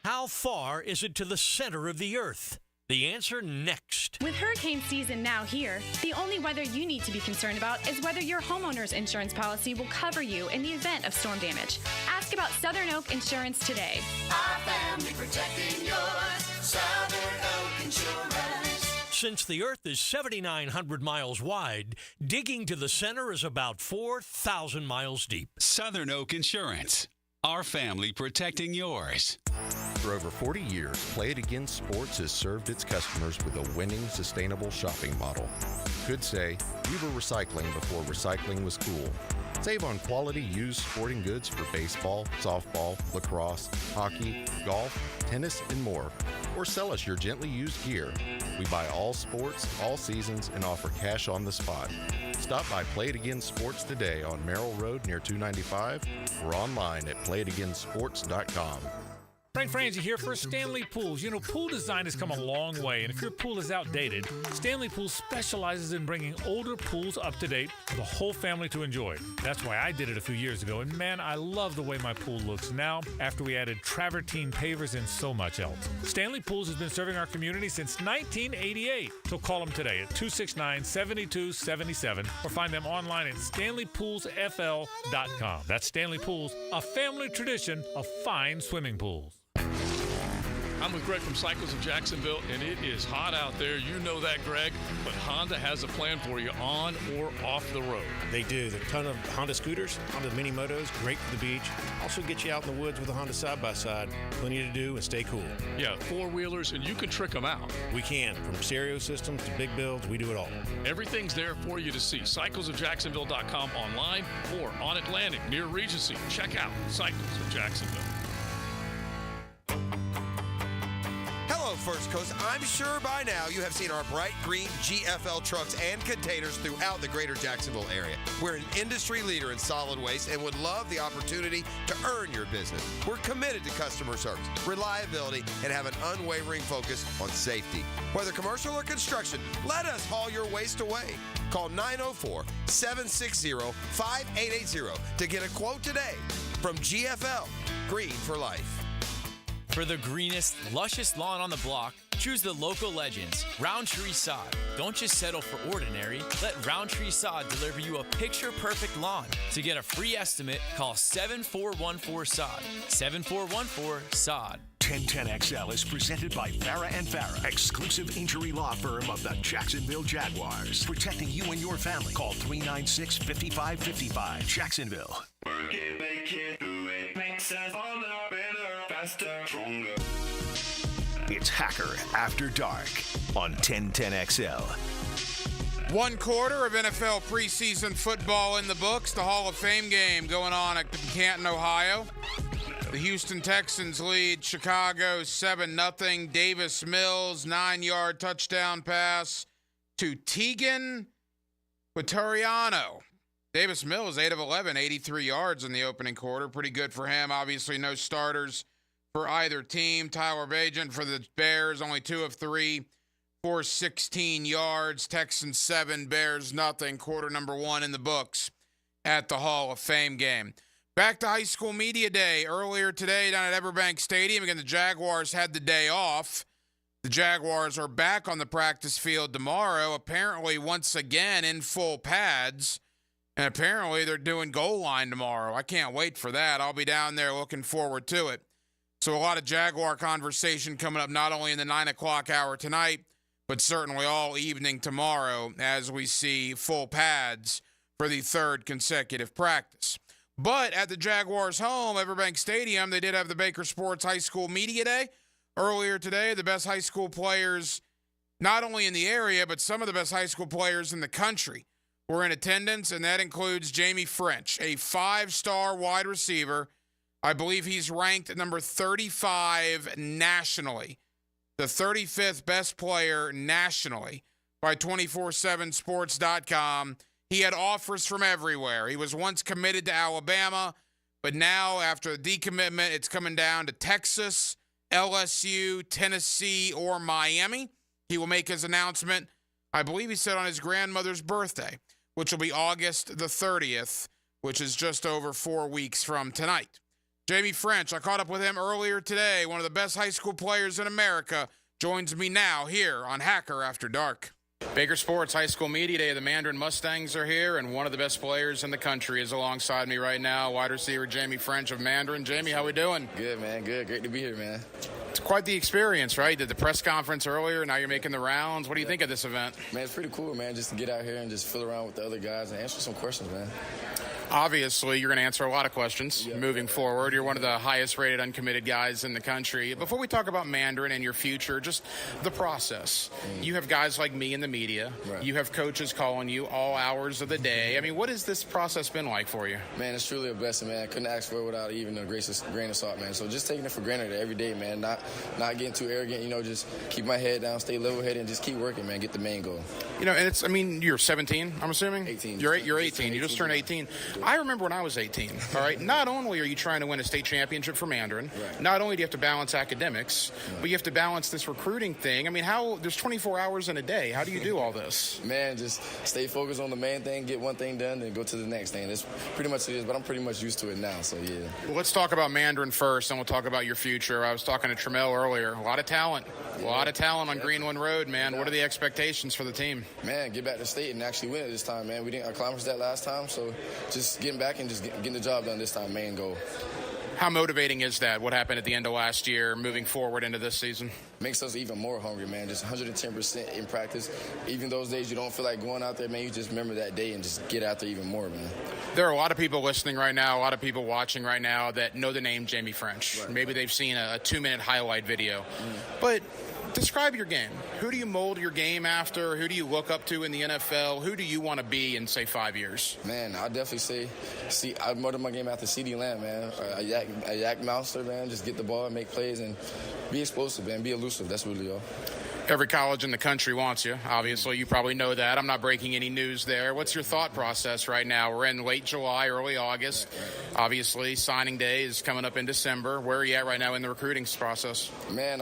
How far is it to the center of the earth? The answer next. With hurricane season now here, the only weather you need to be concerned about is whether your homeowner's insurance policy will cover you in the event of storm damage. Ask about Southern Oak Insurance today. Our family protecting yours. Southern Oak Insurance. Since the Earth is 7,900 miles wide, digging to the center is about 4,000 miles deep. Southern Oak Insurance. Our family protecting yours. For over 40 years, Play It Again Sports has served its customers with a winning, sustainable shopping model. Could say, we were recycling before recycling was cool. Save on quality used sporting goods for baseball, softball, lacrosse, hockey, golf, tennis, and more. Or sell us your gently used gear. We buy all sports, all seasons, and offer cash on the spot. Stop by Play It Again Sports today on Merrill Road near 295 or online at playitagainsports.com. Frank Frangie here for Stanley Pools. You know, pool design has come a long way, and if your pool is outdated, Stanley Pools specializes in bringing older pools up to date for the whole family to enjoy. That's why I did it a few years ago, and man, I love the way my pool looks now after we added travertine pavers and so much else. Stanley Pools has been serving our community since 1988, so call them today at 269-7277 or find them online at StanleyPoolsFL.com. That's Stanley Pools, a family tradition of fine swimming pools. I'm with Greg from Cycles of Jacksonville, and it is hot out there. You know that, Greg. But Honda has a plan for you on or off the road. They do. There's a ton of Honda scooters, Honda mini motos, great for the beach. Also get you out in the woods with a Honda side-by-side. Plenty to do and stay cool. Yeah, four-wheelers, and you can trick them out. We can. From stereo systems to big builds, we do it all. Everything's there for you to see. CyclesOfJacksonville.com online or on Atlantic near Regency. Check out Cycles of Jacksonville. Hello, First Coast. I'm sure by now you have seen our bright green GFL trucks and containers throughout the greater Jacksonville area. We're an industry leader in solid waste and would love the opportunity to earn your business. We're committed to customer service, reliability, and have an unwavering focus on safety. Whether commercial or construction, let us haul your waste away. Call 904-760-5880 to get a quote today. From GFL, Green for Life. For the greenest, luscious lawn on the block, choose the local legends, Roundtree Sod. Don't just settle for ordinary. Let Roundtree Sod deliver you a picture-perfect lawn. To get a free estimate, call 7414-SOD. 7414-SOD. 1010XL is presented by Farah & Farah, exclusive injury law firm of the Jacksonville Jaguars. Protecting you and your family. Call 396-5555. Jacksonville. Work it, make it, do it. Makes us all better, faster, stronger. It's Hacker After Dark on 1010XL. One quarter of NFL preseason football in the books. The Hall of Fame game going on at Canton, Ohio. The Houston Texans lead Chicago 7-0. Davis Mills, 9-yard touchdown pass to Tegan Quatoriano. Davis Mills, 8 of 11, 83 yards in the opening quarter. Pretty good for him. Obviously, no starters for either team. Tyler Bagent for the Bears, only 2 of 3 for 16 yards. Texans 7, Bears nothing. Quarter number 1 in the books at the Hall of Fame game. Back to high school media day earlier today down at Everbank Stadium. Again, the Jaguars had the day off. The Jaguars are back on the practice field tomorrow, apparently once again in full pads. And apparently they're doing goal line tomorrow. I can't wait for that. I'll be down there looking forward to it. So a lot of Jaguar conversation coming up not only in the 9 o'clock hour tonight, but certainly all evening tomorrow as we see full pads for the 3rd consecutive practice. But at the Jaguars' home, Everbank Stadium, they did have the Baker Sports High School Media Day. Earlier today, the best high school players, not only in the area, but some of the best high school players in the country were in attendance, and that includes Jamie French, a 5-star wide receiver. I believe he's ranked number 35 nationally, the 35th best player nationally by 247sports.com. He had offers from everywhere. He was once committed to Alabama, but now after the decommitment, it's coming down to Texas, LSU, Tennessee, or Miami. He will make his announcement, I believe he said on his grandmother's birthday, which will be August the 30th, which is just over 4 weeks from tonight. Jamie French, I caught up with him earlier today. One of the best high school players in America joins me now here on Hacker After Dark. Baker Sports High School Media Day. The Mandarin Mustangs are here, and one of the best players in the country is alongside me right now, wide receiver Jamie French of Mandarin. Jamie, how we doing? Good, man. Good. Great to be here, man. It's quite the experience, right? Did the press conference earlier, now you're making the rounds. What do you think of this event? Man, it's pretty cool, man, just to get out here and just fill around with the other guys and answer some questions, man. Obviously, you're going to answer a lot of questions moving forward. You're one of the highest-rated uncommitted guys in the country. Before we talk about Mandarin and your future, just the process. You have guys like me in the media. Right. You have coaches calling you all hours of the day. I mean, what has this process been like for you? Man, it's truly a blessing, man. I couldn't ask for it without even a grain of salt, man. So just taking it for granted every day, man. Not getting too arrogant, just keep my head down, stay level-headed, and just keep working, man. Get the main goal. And you're 17, I'm assuming? 18. You're 18. You just turned 18. I remember when I was 18, all right? Not only are you trying to win a state championship for Mandarin, not only do you have to balance academics, but you have to balance this recruiting thing. I mean, there's 24 hours in a day. How do you do all this? Man, just stay focused on the main thing, get one thing done, then go to the next thing. That's pretty much it is, but I'm pretty much used to it now, so yeah. Well, let's talk about Mandarin first, and we'll talk about your future. I was talking to Trammell earlier. A lot of talent. A lot of talent on Greenwood Road, man. What are the expectations for the team? Man, get back to state and actually win it this time, man. We didn't accomplish that last time, so just getting back and just getting the job done this time, main goal. How motivating is that, what happened at the end of last year, moving forward into this season? Makes us even more hungry, man. Just 110% in practice. Even those days you don't feel like going out there, man, you just remember that day and just get out there even more, man. There are a lot of people listening right now, a lot of people watching right now that know the name Jamie French. Right. Maybe they've seen a 2-minute highlight video. But describe your game. Who do you mold your game after? Who do you look up to in the NFL? Who do you want to be in, say, 5 years? Man, I'd definitely say, I molded my game after CeeDee Lamb, man. A yak mouser, man. Just get the ball, make plays, and be explosive, man. Be elusive. That's really all. Every college in the country wants you. Obviously, you probably know that. I'm not breaking any news there. What's your thought process right now? We're in late July, early August. Obviously, signing day is coming up in December. Where are you at right now in the recruiting process? Man,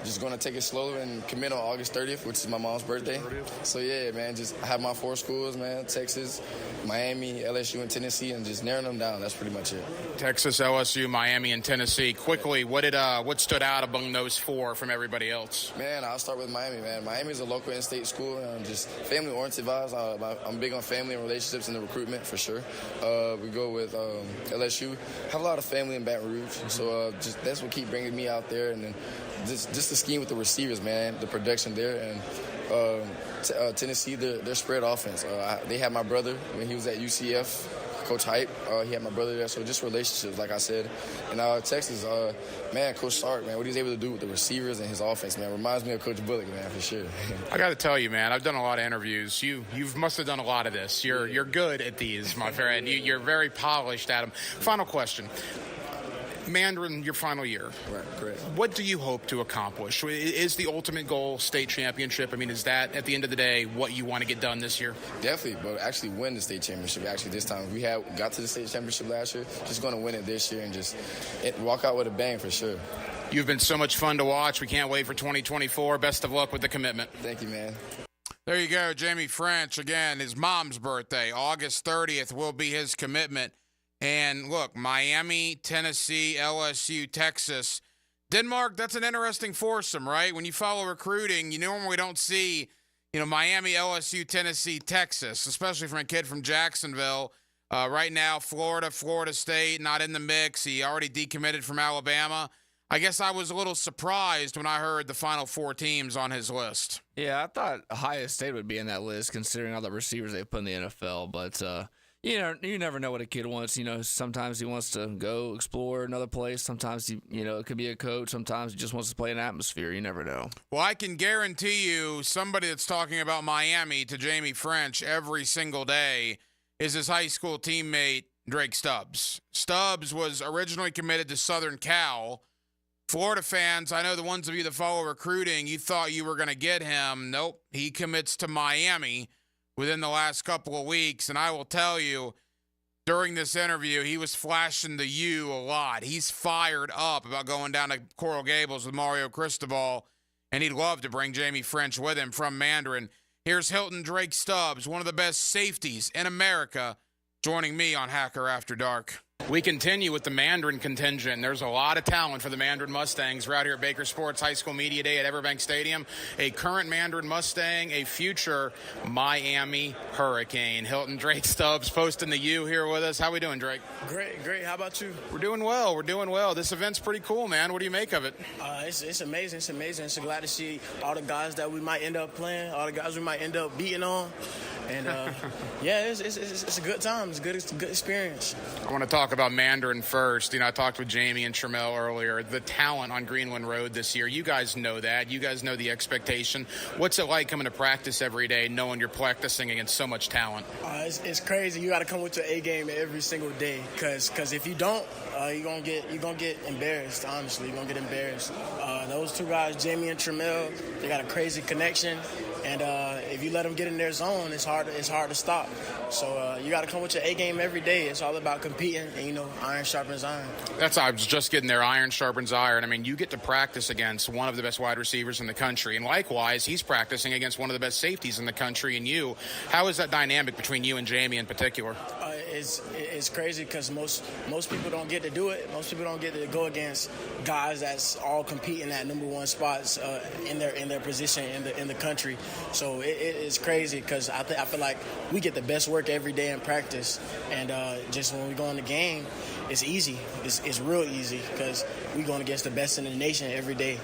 just going to take it slow and commit on August 30th, which is my mom's birthday. So, yeah, man, just have my 4 schools, man, Texas, Miami, LSU, and Tennessee, and just narrowing them down. That's pretty much it. Texas, LSU, Miami, and Tennessee. Quickly, what stood out among those 4 from everybody else? Man, I'll start with Miami, man. Miami is a local in-state school, and just family-oriented vibes. I'm big on family and relationships and the recruitment, for sure. We go with LSU. Have a lot of family in Baton Rouge, so just that's what keep bringing me out there. And then just the scheme with the receivers, man, the production there. And Tennessee, their spread offense. They had my brother when he was at UCF. Coach Hype, he had my brother there, so just relationships, like I said. And Texas, man, Coach Sark, man, what he's able to do with the receivers and his offense, man, reminds me of Coach Bullock, man, for sure. I got to tell you, man, I've done a lot of interviews. You must have done a lot of this. You're good at these, my friend. You're very polished at them. Final question. Mandarin, your final year. Right, correct. What do you hope to accomplish? Is the ultimate goal state championship? I mean, is that, at the end of the day, what you want to get done this year? Definitely, but actually win the state championship, actually, this time. We got to the state championship last year, just going to win it this year and just walk out with a bang for sure. You've been so much fun to watch. We can't wait for 2024. Best of luck with the commitment. Thank you, man. There you go, Jamie French. Again, his mom's birthday, August 30th, will be his commitment. And look, Miami, Tennessee, LSU, Texas, Denmark, that's an interesting foursome, right? When you follow recruiting, you normally don't see, Miami, LSU, Tennessee, Texas, especially from a kid from Jacksonville. Right now, Florida State, not in the mix. He already decommitted from Alabama. I guess I was a little surprised when I heard the final 4 teams on his list. Yeah, I thought Ohio State would be in that list considering all the receivers they've put in the NFL, but you never know what a kid wants. Sometimes he wants to go explore another place. Sometimes, it could be a coach. Sometimes he just wants to play an atmosphere. You never know. Well, I can guarantee you somebody that's talking about Miami to Jamie French every single day is his high school teammate, Drake Stubbs. Stubbs was originally committed to Southern Cal. Florida fans, I know the ones of you that follow recruiting, you thought you were going to get him. Nope, he commits to Miami within the last couple of weeks. And I will tell you, during this interview, he was flashing the U a lot. He's fired up about going down to Coral Gables with Mario Cristobal, and he'd love to bring Jamie French with him from Mandarin. Here's Hilton Drake Stubbs, one of the best safeties in America, joining me on Hacker After Dark. We continue with the Mandarin contingent. There's a lot of talent for the Mandarin Mustangs. We're out here at Baker Sports High School Media Day at Everbank Stadium. A current Mandarin Mustang, a future Miami Hurricane. Hilton Drake Stubbs posting the U here with us. How we doing, Drake? Great. How about you? We're doing well. This event's pretty cool, man. What do you make of it? It's amazing. So glad to see all the guys that we might end up playing, all the guys we might end up beating on. And, it's a good time. It's a good experience. I want to talk about Mandarin first. I talked with Jamie and Tramel earlier. The talent on Greenland Road this year, you guys know that. You guys know the expectation. What's it like coming to practice every day knowing you're practicing against so much talent? It's crazy. You got to come with your A game every single day because if you don't, you're gonna get embarrassed. Honestly, you're gonna get embarrassed. Those 2 guys, Jamie and Tramel, they got a crazy connection. And if you let them get in their zone, it's hard to stop. So you got to come with your A game every day. It's all about competing, and iron sharpens iron. I was just getting there. Iron sharpens iron. I mean, you get to practice against one of the best wide receivers in the country, and likewise, he's practicing against one of the best safeties in the country. And you, how is that dynamic between you and Jamie in particular? It's crazy because most people don't get to do it. Most people don't get to go against guys that's all competing at number 1 spots in their position in the country. So it's crazy because I feel like we get the best work every day in practice, and just when we go in the game, it's easy. It's real easy because we're going against the best in the nation every day.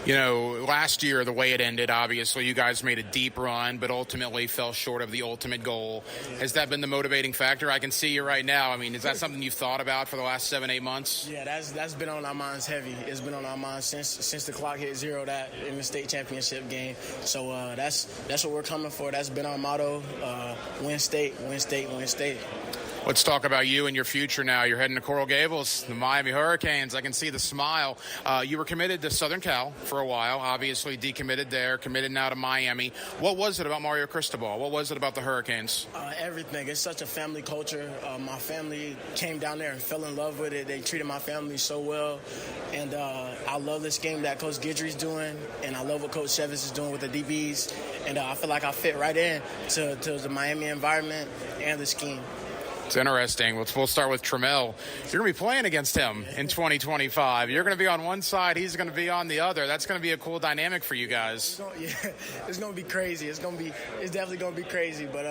You know, last year, the way it ended, obviously, you guys made a deep run, but ultimately fell short of the ultimate goal. Has that been the motivating factor? I can see you right now. I mean, is that something you've thought about for the last 7-8 months? Yeah, that's been on our minds heavy. It's been on our minds since the clock hit zero that in the state championship game. So that's what we're coming for. That's been our motto: win state, win state, win state. Let's talk about you and your future now. You're heading to Coral Gables, the Miami Hurricanes. I can see the smile. You were committed to Southern Cal for a while, obviously decommitted there, committed now to Miami. What was it about Mario Cristobal? What was it about the Hurricanes? Everything. It's such a family culture. My family came down there and fell in love with it. They treated my family so well. And I love this game that Coach Guidry's doing, and I love what Coach Chevins is doing with the DBs. And I feel like I fit right in to the Miami environment and the scheme. It's interesting. We'll start with Trammell. You're going to be playing against him in 2025. You're going to be on one side. He's going to be on the other. That's going to be a cool dynamic for you guys. It's going to be crazy. It's definitely going to be crazy. But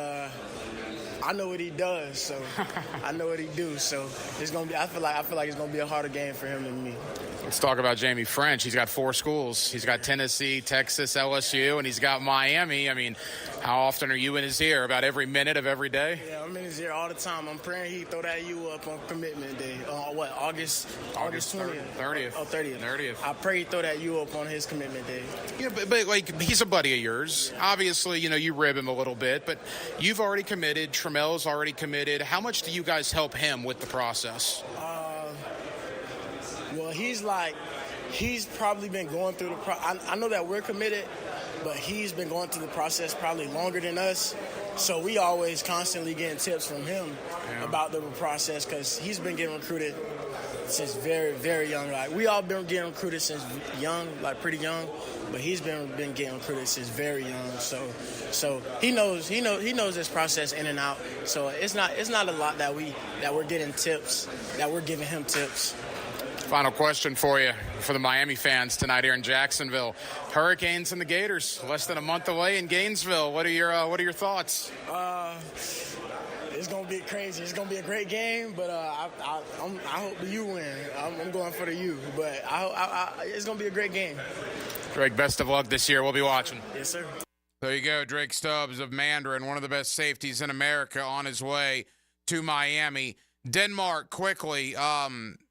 I know what he does, so I know what he do. So it's going to be. I feel like it's going to be a harder game for him than me. Let's talk about Jamie French. He's got 4 schools. He's got Tennessee, Texas, LSU, and he's got Miami. I mean, how often are you in his ear? About every minute of every day? Yeah, I'm in his ear all the time. I'm praying he throw that U up on commitment day. August 20th? 30th. Oh, 30th. 30th. I pray he throw that U up on his commitment day. Yeah, but like, he's a buddy of yours. Obviously, you know, you rib him a little bit, but you've already committed. Trammell's already committed. How much do you guys help him with the process? Well, he's probably been going through I know that we're committed, but he's been going through the process probably longer than us. So we always constantly getting tips from him about the process because he's been getting recruited since very, very young. Like, we all been getting recruited since young, like pretty young, but he's been getting recruited since very young. So he knows this process in and out. So it's not a lot that we're getting tips, that we're giving him tips. Final question for you, for the Miami fans tonight here in Jacksonville. Hurricanes and the Gators, less than a month away in Gainesville. What are your thoughts? It's gonna be crazy. It's gonna be a great game, but I hope the U win. I'm going for the U, but it's gonna be a great game. Drake, best of luck this year. We'll be watching. Yes, sir. There you go, Drake Stubbs of Mandarin, one of the best safeties in America, on his way to Miami. Denmark, quickly,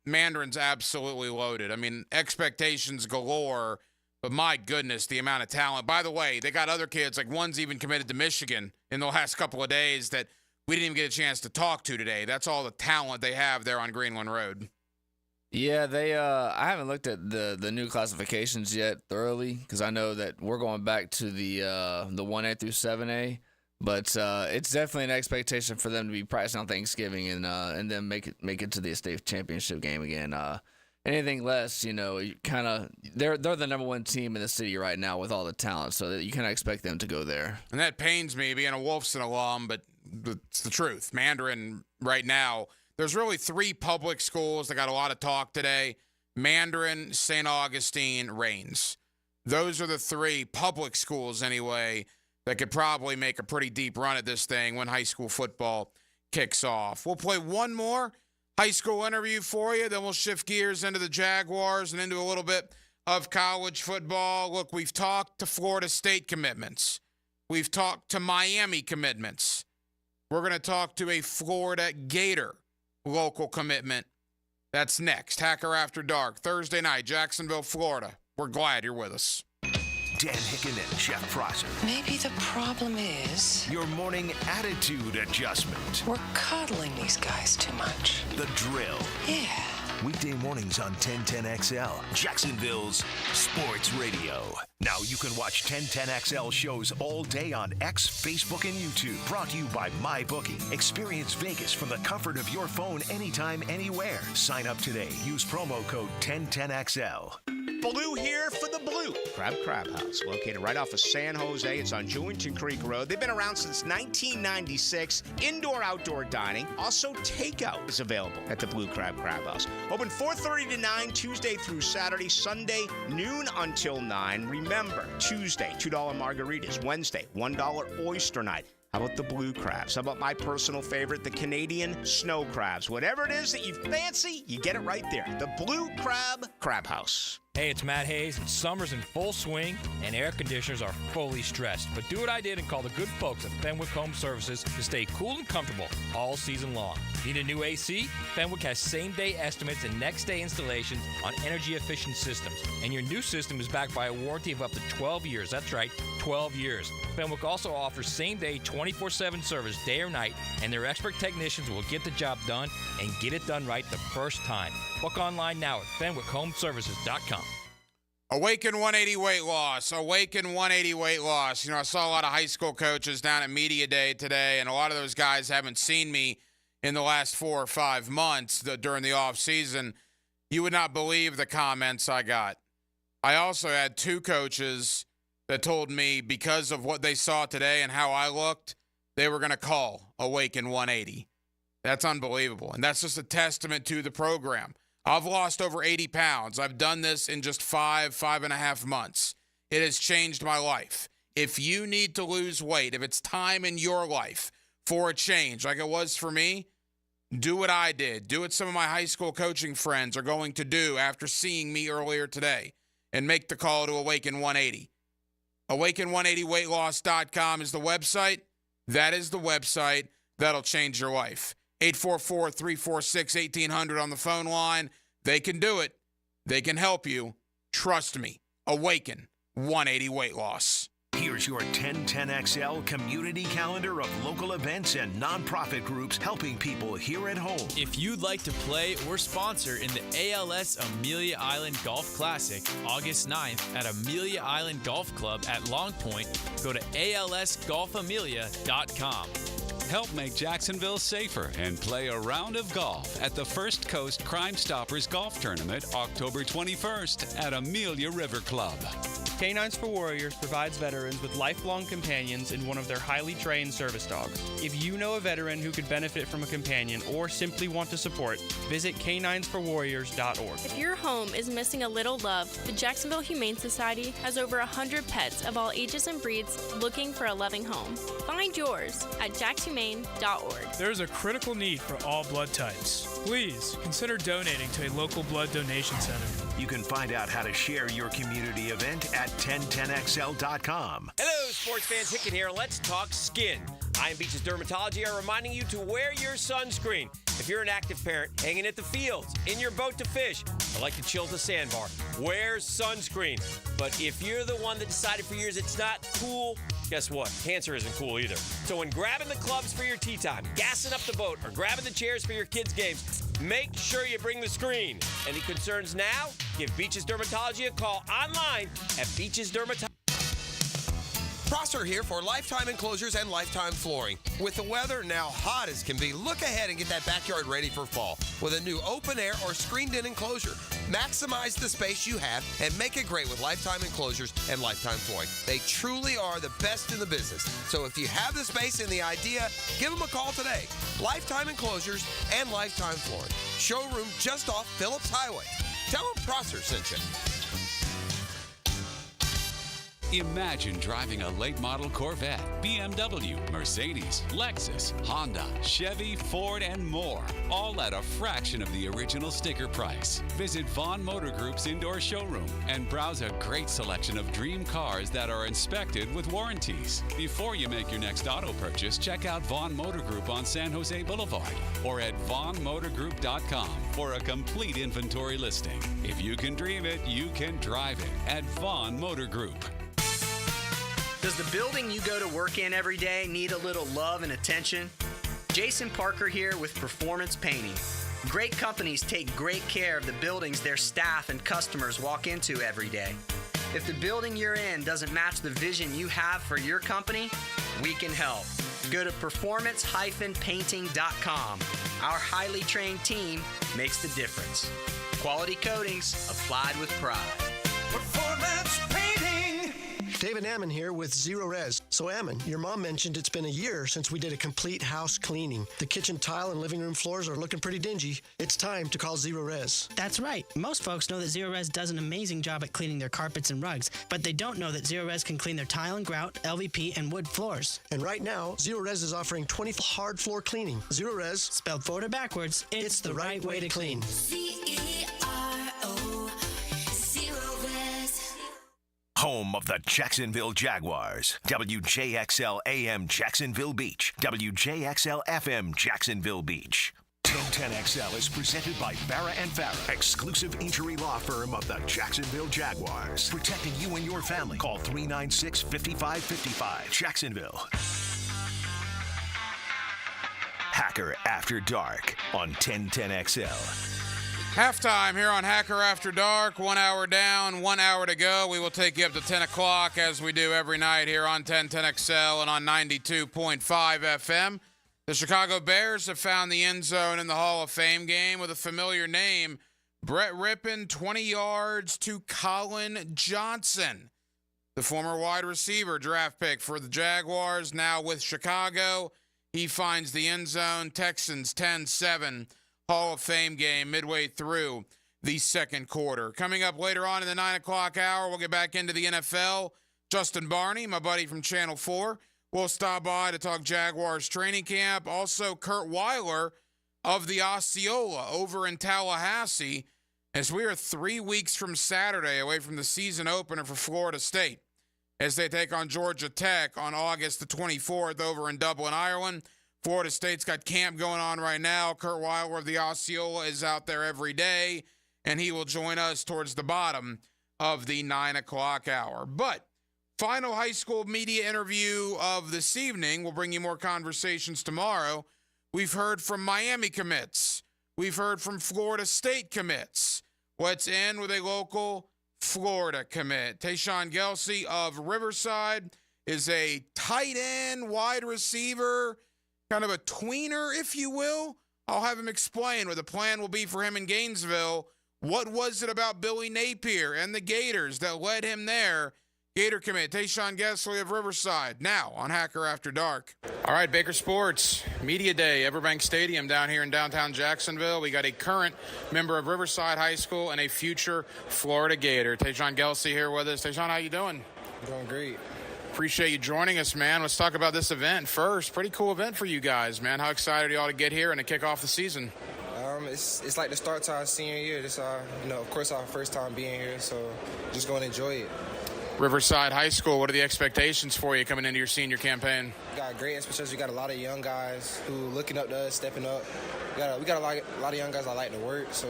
Mandarin's absolutely loaded. I mean, expectations galore, but my goodness, the amount of talent. By the way, they got other kids, like one's even committed to Michigan in the last couple of days that we didn't even get a chance to talk to today. That's all the talent they have there on Greenland Road. Yeah, they. I haven't looked at the new classifications yet thoroughly because I know that we're going back to the 1A through 7A. But it's definitely an expectation for them to be practicing on Thanksgiving and then make it to the state championship game again. Anything less, you know, you kind of they're the number one team in the city right now with all the talent, so that you kind of expect them to go there. And that pains me being a Wolfson alum, but it's the truth. Mandarin right now, there's really 3 public schools that got a lot of talk today: Mandarin, St. Augustine, Raines. Those are the 3 public schools anyway that could probably make a pretty deep run at this thing when high school football kicks off. We'll play one more high school interview for you, then we'll shift gears into the Jaguars and into a little bit of college football. Look, we've talked to Florida State commitments. We've talked to Miami commitments. We're going to talk to a Florida Gator local commitment. That's next. Hacker After Dark, Thursday night, Jacksonville, Florida. We're glad you're with us. Dan Hicken and Jeff Prosser. Maybe the problem is Your morning attitude adjustment. we're coddling these guys too much. The Drill. Yeah. Weekday mornings on 1010XL, Jacksonville's sports radio. Now you can watch 1010XL shows all day on X, Facebook, and YouTube. Brought to you by MyBookie. Experience Vegas from the comfort of your phone anytime, anywhere. Sign up today. Use promo code 1010XL. Blue here for the Blue Crab House, located right off of San Jose. It's on Jewington Creek Road. They've been around since 1996. Indoor, outdoor dining. Also, takeout is available at the Blue Crab House. Open 4:30 to 9, Tuesday through Saturday. Sunday, noon until 9. Remember, Tuesday, $2 margaritas. Wednesday, $1 oyster night. How about the blue crabs? How about my personal favorite, the Canadian snow crabs? Whatever it is that you fancy, you get it right there. The Blue Crab House. Hey, it's Matt Hayes, and summer's in full swing, and air conditioners are fully stressed. But do what I did and call the good folks at Fenwick Home Services to stay cool and comfortable all season long. Need a new AC? Fenwick has same-day estimates and next-day installations on energy-efficient systems. And your new system is backed by a warranty of up to 12 years. That's right, 12 years. Fenwick also offers same-day 24/7 service day or night, and their expert technicians will get the job done and get it done right the first time. Book online now at FenwickHomeservices.com. Awaken 180 weight loss. Awaken 180 weight loss. You know, I saw a lot of high school coaches down at Media Day today, and a lot of those guys haven't seen me in the last 4 or 5 months during the off season. You would not believe the comments I got. I also had 2 coaches that told me because of what they saw today and how I looked, they were going to call Awaken 180. That's unbelievable. And that's just a testament to the program. I've lost over 80 pounds. I've done this in just 5.5 months. It has changed my life. If you need to lose weight, if it's time in your life for a change like it was for me, do what I did. Do what some of my high school coaching friends are going to do after seeing me earlier today and make the call to Awaken 180. Awaken180weightloss.com is the website. That is the website that'll change your life. 844-346-1800 on the phone line. They can do it. They can help you. Trust me. Awaken 180 weight loss. Here's your 1010XL community calendar of local events and nonprofit groups helping people here at home. If you'd like to play or sponsor in the ALS Amelia Island Golf Classic, August 9th at Amelia Island Golf Club at Long Point, go to alsgolfamelia.com. Help make Jacksonville safer and play a round of golf at the First Coast Crime Stoppers Golf Tournament, October 21st at Amelia River Club. Canines for Warriors provides veterans with lifelong companions in one of their highly trained service dogs. If you know a veteran who could benefit from a companion or simply want to support, visit caninesforwarriors.org. If your home is missing a little love, the Jacksonville Humane Society has over 100 pets of all ages and breeds looking for a loving home. Find yours at jackshumane.org. There's a critical need for all blood types. Please consider donating to a local blood donation center. You can find out how to share your community event at 1010XL.com. Hello, sports fans. Hicken here. Let's talk skin. I Beaches Dermatology are reminding you to wear your sunscreen. If you're an active parent hanging at the fields, in your boat to fish, or like to chill at the sandbar, wear sunscreen. But if you're the one that decided for years it's not cool, guess what? Cancer isn't cool either. So when grabbing the clubs for your tea time, gassing up the boat, or grabbing the chairs for your kids' games, make sure you bring the screen. Any concerns now? Give Beaches Dermatology a call online at Beaches Dermatology. Prosser here for Lifetime Enclosures and Lifetime Flooring. With the weather now hot as can be, look ahead and get that backyard ready for fall with a new open air or screened-in enclosure. Maximize the space you have and make it great with Lifetime Enclosures and Lifetime Flooring. They truly are the best in the business. So if you have the space and the idea, give them a call today. Lifetime Enclosures and Lifetime Flooring. Showroom just off Phillips Highway. Tell them Prosser sent you. Imagine driving a late model Corvette, BMW, Mercedes, Lexus, Honda, Chevy, Ford, and more, all at a fraction of the original sticker price. Visit Vaughn Motor Group's indoor showroom and browse a great selection of dream cars that are inspected with warranties. Before you make your next auto purchase, check out Vaughn Motor Group on San Jose Boulevard or at vaughnmotorgroup.com for a complete inventory listing. If you can dream it, you can drive it at Vaughn Motor Group. Does the building you go to work in every day need a little love and attention? Jason Parker here with Performance Painting. Great companies take great care of the buildings their staff and customers walk into every day. If the building you're in doesn't match the vision you have for your company, we can help. Go to performance-painting.com. Our highly trained team makes the difference. Quality coatings applied with pride. Performance Painting. David Ammon here with Zero Res. So Ammon, your mom mentioned it's been a year since we did a complete house cleaning. The kitchen tile and living room floors are looking pretty dingy. It's time to call Zero Res. That's right. Most folks know that Zero Res does an amazing job at cleaning their carpets and rugs, but they don't know that Zero Res can clean their tile and grout, LVP, and wood floors. And right now, Zero Res is offering 20 hard floor cleaning. Zero Res, spelled forward or backwards, it's the right way to clean. Home of the Jacksonville Jaguars. WJXL AM Jacksonville Beach. WJXL FM Jacksonville Beach. 1010XL is presented by Farrah & Farrah, exclusive injury law firm of the Jacksonville Jaguars. Protecting you and your family. Call 396-5555. Jacksonville. Hacker After Dark on 1010XL. Halftime here on Hacker After Dark. 1 hour down, 1 hour to go. We will take you up to 10 o'clock as we do every night here on 1010XL and on 92.5 FM. The Chicago Bears have found the end zone in the Hall of Fame game with a familiar name. Brett Rippon, 20 yards to Colin Johnson, the former wide receiver draft pick for the Jaguars, now with Chicago. He finds the end zone. Texans 10-7. Hall of Fame game midway through the second quarter. Coming up later on in the 9 o'clock hour, we'll get back into the NFL. Justin Barney, my buddy from Channel 4, will stop by to talk Jaguars training camp. Also, Kurt Weiler of the Osceola over in Tallahassee, as we are 3 weeks from Saturday away from the season opener for Florida State, as they take on Georgia Tech on August the 24th over in Dublin, Ireland. Florida State's got camp going on right now. Kurt Weiler of the Osceola is out there every day, and he will join us towards the bottom of the 9 o'clock hour. But final high school media interview of this evening. We'll bring you more conversations tomorrow. We've heard from Miami commits. We've heard from Florida State commits. Let's end with a local Florida commit. Tayshawn Gelsey of Riverside is a tight end, wide receiver, kind of a tweener, if you will. I'll have him explain what the plan will be for him in Gainesville. What was it about Billy Napier and the Gators that led him there? Gator commit Tayshawn Gelsey of Riverside, now on Hacker After Dark. All right, Baker Sports, Media Day, Everbank Stadium down here in downtown Jacksonville. We got a current member of Riverside High School and a future Florida Gator. Tayshawn Gelsey here with us. Tayshawn, how you doing? Doing great. Appreciate you joining us, man. Let's talk about this event first. Pretty cool event for you guys, man. How excited are you all to get here and to kick off the season? It's like the start to our senior year. This of course, our first time being here, so just going to enjoy it. Riverside High School, what are the expectations for you coming into your senior campaign? We got great expectations. We got a lot of young guys who looking up to us, stepping up. We got a lot of young guys that like to work, so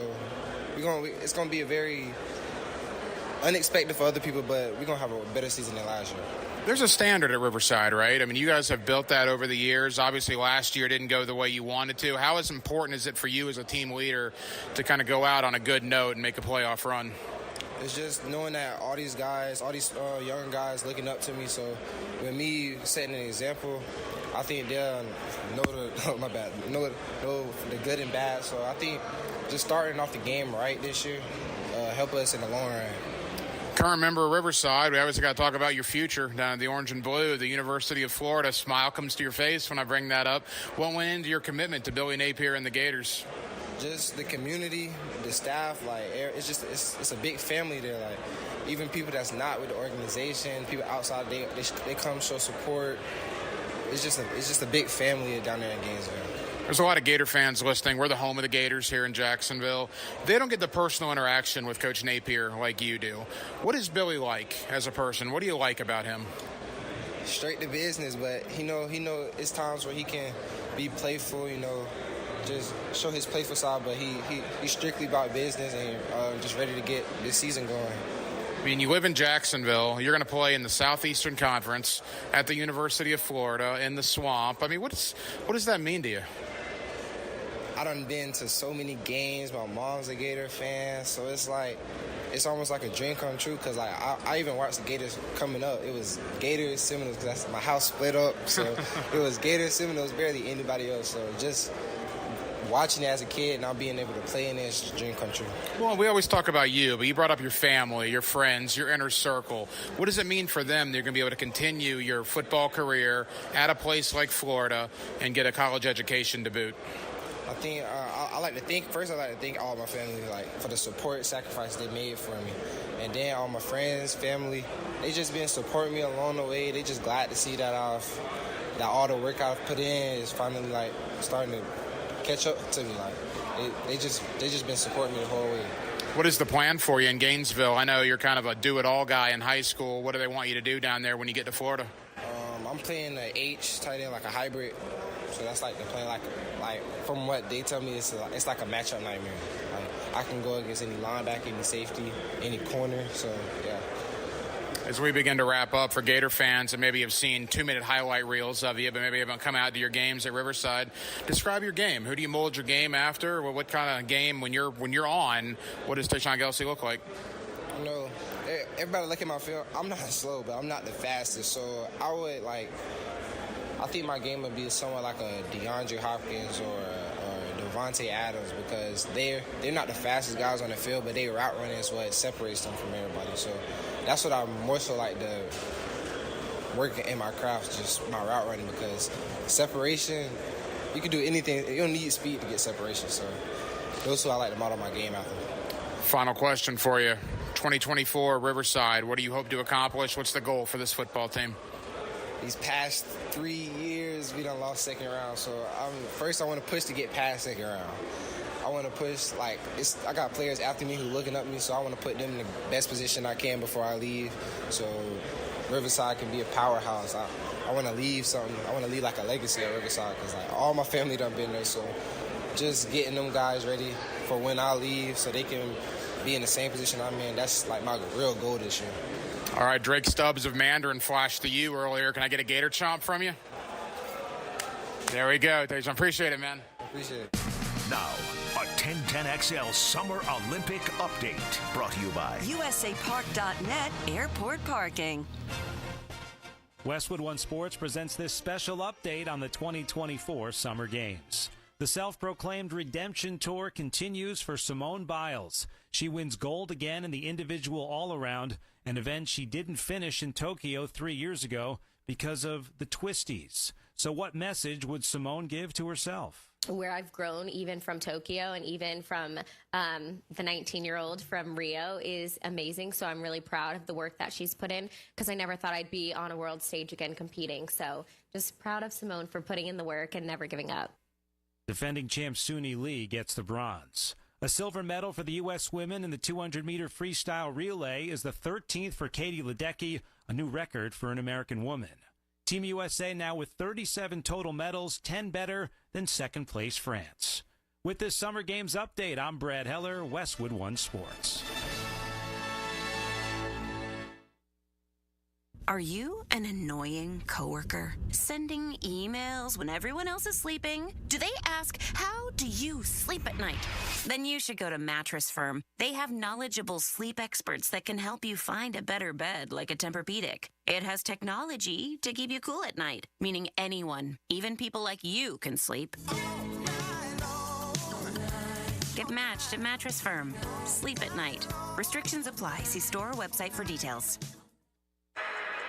it's going to be a very unexpected for other people, but we're going to have a better season than last year. There's a standard at Riverside, right? I mean, you guys have built that over the years. Obviously, last year didn't go the way you wanted to. How as important is it for you as a team leader to kind of go out on a good note and make a playoff run? It's just knowing that all these guys, all these young guys looking up to me. So with me setting an example, I think they'll know the good and bad. So I think just starting off the game right this year help us in the long run. Current member of Riverside, we obviously got to talk about your future down at the Orange and Blue, the University of Florida. Smile comes to your face when I bring that up. What went into your commitment to Billy Napier and the Gators? Just the community, the staff, it's a big family there. Like, even people that's not with the organization, people outside, they come show support. It's just a big family down there in Gainesville. There's a lot of Gator fans listening. We're the home of the Gators here in Jacksonville. They don't get the personal interaction with Coach Napier like you do. What is Billy like as a person? What do you like about him? Straight to business, but he know it's times where he can be playful, just show his playful side, but he's strictly about business and just ready to get this season going. I mean, you live in Jacksonville. You're going to play in the Southeastern Conference at the University of Florida in the Swamp. I mean, what does that mean to you? I done been to so many games. My mom's a Gator fan, so it's almost like a dream come true. Cause I even watched the Gators coming up. It was Gators, Seminoles, cause that's my house split up. So it was Gators, Seminoles, barely anybody else. So just watching it as a kid, now being able to play in it is a dream come true. Well, we always talk about you, but you brought up your family, your friends, your inner circle. What does it mean for them that you're going to be able to continue your football career at a place like Florida and get a college education to boot? I think I like to thank all my family for the support, sacrifice they made for me, and then all my friends, family, they just been supporting me along the way. They just glad to see that all the work I've put in is finally starting to catch up to me. They just been supporting me the whole way. What is the plan for you in Gainesville? I know you're kind of a do-it-all guy in high school. What do they want you to do down there when you get to Florida? I'm playing the H tight end, like a hybrid. So that's like the plan. Like from what they tell me, it's like a matchup nightmare. I can go against any linebacker, any safety, any corner. So yeah. As we begin to wrap up, for Gator fans, and maybe you've seen 2-minute highlight reels of you, but maybe haven't come out to your games at Riverside, describe your game. Who do you mold your game after? What kind of game when you're on? What does Tayshawn Gelsey look like? You know, everybody look at my film. I'm not slow, but I'm not the fastest. So I think my game would be somewhat like a DeAndre Hopkins or Devontae Adams, because they're not the fastest guys on the field, but their route running is what separates them from everybody. So that's what I more so like to work in my craft, just my route running, because separation, you can do anything. You don't need speed to get separation. So those who I like to model my game after. Final question for you. 2024 Riverside, what do you hope to accomplish? What's the goal for this football team? These past 3 years, we done lost second round. So first I want to push to get past second round. I want to push, I got players after me who looking up me, so I want to put them in the best position I can before I leave, so Riverside can be a powerhouse. I want to leave something. I want to leave like a legacy at Riverside, because all my family done been there. So just getting them guys ready for when I leave so they can be in the same position I'm in, that's like my real goal this year. All right, Drake Stubbs of Mandarin flashed to you earlier. Can I get a Gator chomp from you? There we go, Tayshawn. Appreciate it, man. Appreciate it. Now, a 1010XL Summer Olympic Update, brought to you by USAPark.net Airport Parking. Westwood One Sports presents this special update on the 2024 Summer Games. The self-proclaimed redemption tour continues for Simone Biles. She wins gold again in the individual all-around, an event she didn't finish in Tokyo 3 years ago because of the twisties. So what message would Simone give to herself? Where I've grown even from Tokyo and even from the 19-year-old from Rio is amazing. So I'm really proud of the work that she's put in, because I never thought I'd be on a world stage again competing. So just proud of Simone for putting in the work and never giving up. Defending champ Suni Lee gets the bronze. A silver medal for the U.S. women in the 200-meter freestyle relay is the 13th for Katie Ledecky, a new record for an American woman. Team USA now with 37 total medals, 10 better than second-place France. With this Summer Games update, I'm Brad Heller, Westwood One Sports. Are you an annoying coworker? Sending emails when everyone else is sleeping? Do they ask, how do you sleep at night? Then you should go to Mattress Firm. They have knowledgeable sleep experts that can help you find a better bed, like a Tempur-Pedic. It has technology to keep you cool at night, meaning anyone, even people like you, can sleep. Get matched at Mattress Firm. Sleep at night. Restrictions apply. See store or website for details.